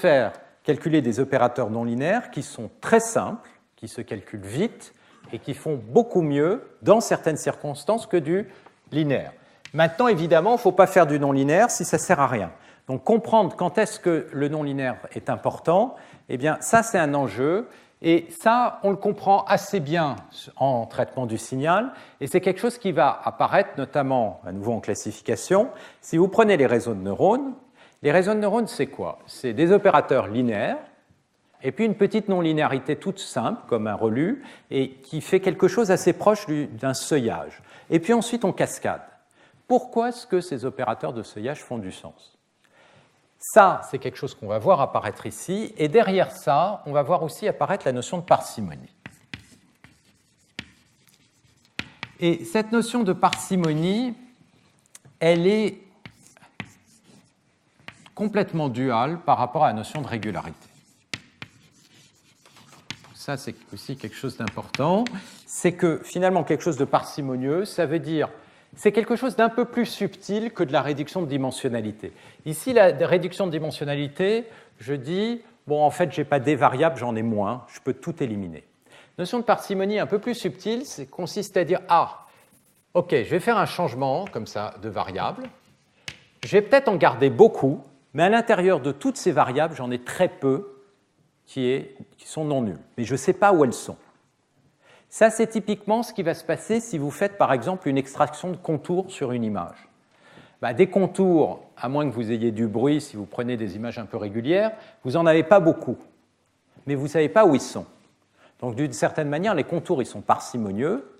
calculer des opérateurs non linéaires qui sont très simples, qui se calculent vite et qui font beaucoup mieux dans certaines circonstances que du linéaire. Maintenant, évidemment, il ne faut pas faire du non linéaire si ça ne sert à rien. Donc, comprendre quand est-ce que le non linéaire est important, eh bien, ça, c'est un enjeu. Et ça, on le comprend assez bien en traitement du signal. Et c'est quelque chose qui va apparaître notamment, à nouveau en classification. Si vous prenez les réseaux de neurones, les réseaux de neurones, c'est quoi? C'est des opérateurs linéaires, et puis une petite non-linéarité toute simple, comme un relu, et qui fait quelque chose assez proche d'un seuillage. Et puis ensuite, on cascade. Pourquoi est-ce que ces opérateurs de seuillage font du sens? Ça, c'est quelque chose qu'on va voir apparaître ici, et derrière ça, on va voir aussi apparaître la notion de parcimonie. Et cette notion de parcimonie, elle est complètement duale par rapport à la notion de régularité. Ça, c'est aussi quelque chose d'important. C'est que finalement, quelque chose de parcimonieux, ça veut dire c'est quelque chose d'un peu plus subtil que de la réduction de dimensionnalité. Ici, la réduction de dimensionnalité, je dis, bon, en fait, je n'ai pas des variables, j'en ai moins, je peux tout éliminer. Notion de parcimonie un peu plus subtile, consiste à dire, ah, ok, je vais faire un changement, comme ça, de variable. Je vais peut-être en garder beaucoup, mais à l'intérieur de toutes ces variables, j'en ai très peu qui sont non nulles. Mais je ne sais pas où elles sont. Ça, c'est typiquement ce qui va se passer si vous faites, par exemple, une extraction de contours sur une image. Des contours, à moins que vous ayez du bruit, si vous prenez des images un peu régulières, vous n'en avez pas beaucoup. Mais vous ne savez pas où ils sont. Donc, d'une certaine manière, les contours, ils sont parcimonieux.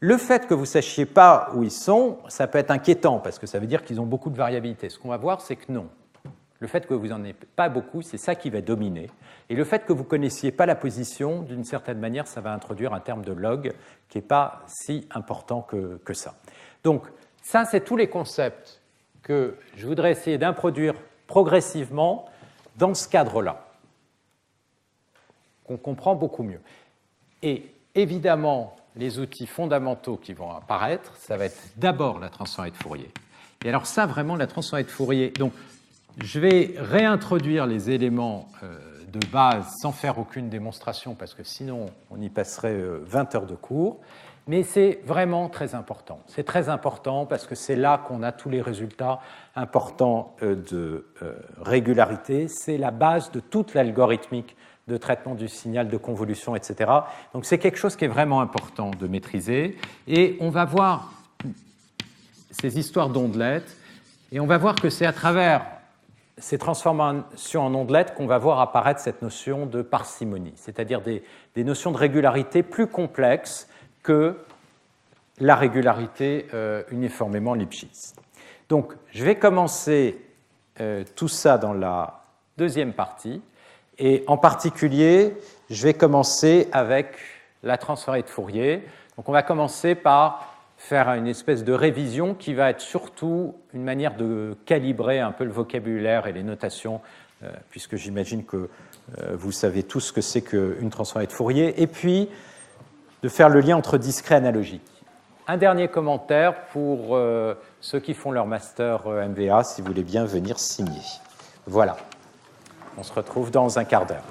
Le fait que vous ne sachiez pas où ils sont, ça peut être inquiétant, parce que ça veut dire qu'ils ont beaucoup de variabilité. Ce qu'on va voir, c'est que non. Le fait que vous n'en ayez pas beaucoup, c'est ça qui va dominer. Et le fait que vous ne connaissiez pas la position, d'une certaine manière, ça va introduire un terme de log qui n'est pas si important que ça. Donc, ça, c'est tous les concepts que je voudrais essayer d'introduire progressivement dans ce cadre-là, qu'on comprend beaucoup mieux. Et évidemment, les outils fondamentaux qui vont apparaître, ça va être d'abord la transformée de Fourier. Et alors ça, vraiment, la transformée de Fourier... Donc, je vais réintroduire les éléments de base sans faire aucune démonstration, parce que sinon, on y passerait 20 heures de cours. Mais c'est vraiment très important. C'est très important parce que c'est là qu'on a tous les résultats importants de régularité. C'est la base de toute l'algorithmique de traitement du signal, de convolution, etc. Donc c'est quelque chose qui est vraiment important de maîtriser. Et on va voir ces histoires d'ondelettes, et on va voir que c'est à travers ces transformations en ondelettes qu'on va voir apparaître cette notion de parcimonie, c'est-à-dire des notions de régularité plus complexes que la régularité uniformément Lipschitz. Donc, je vais commencer tout ça dans la deuxième partie, et en particulier, je vais commencer avec la transformée de Fourier. Donc, on va commencer par faire une espèce de révision qui va être surtout une manière de calibrer un peu le vocabulaire et les notations, puisque j'imagine que vous savez tous ce que c'est qu'une transformée de Fourier, et puis de faire le lien entre discret et analogique. Un dernier commentaire pour ceux qui font leur master MVA, si vous voulez bien venir signer. Voilà, on se retrouve dans un quart d'heure.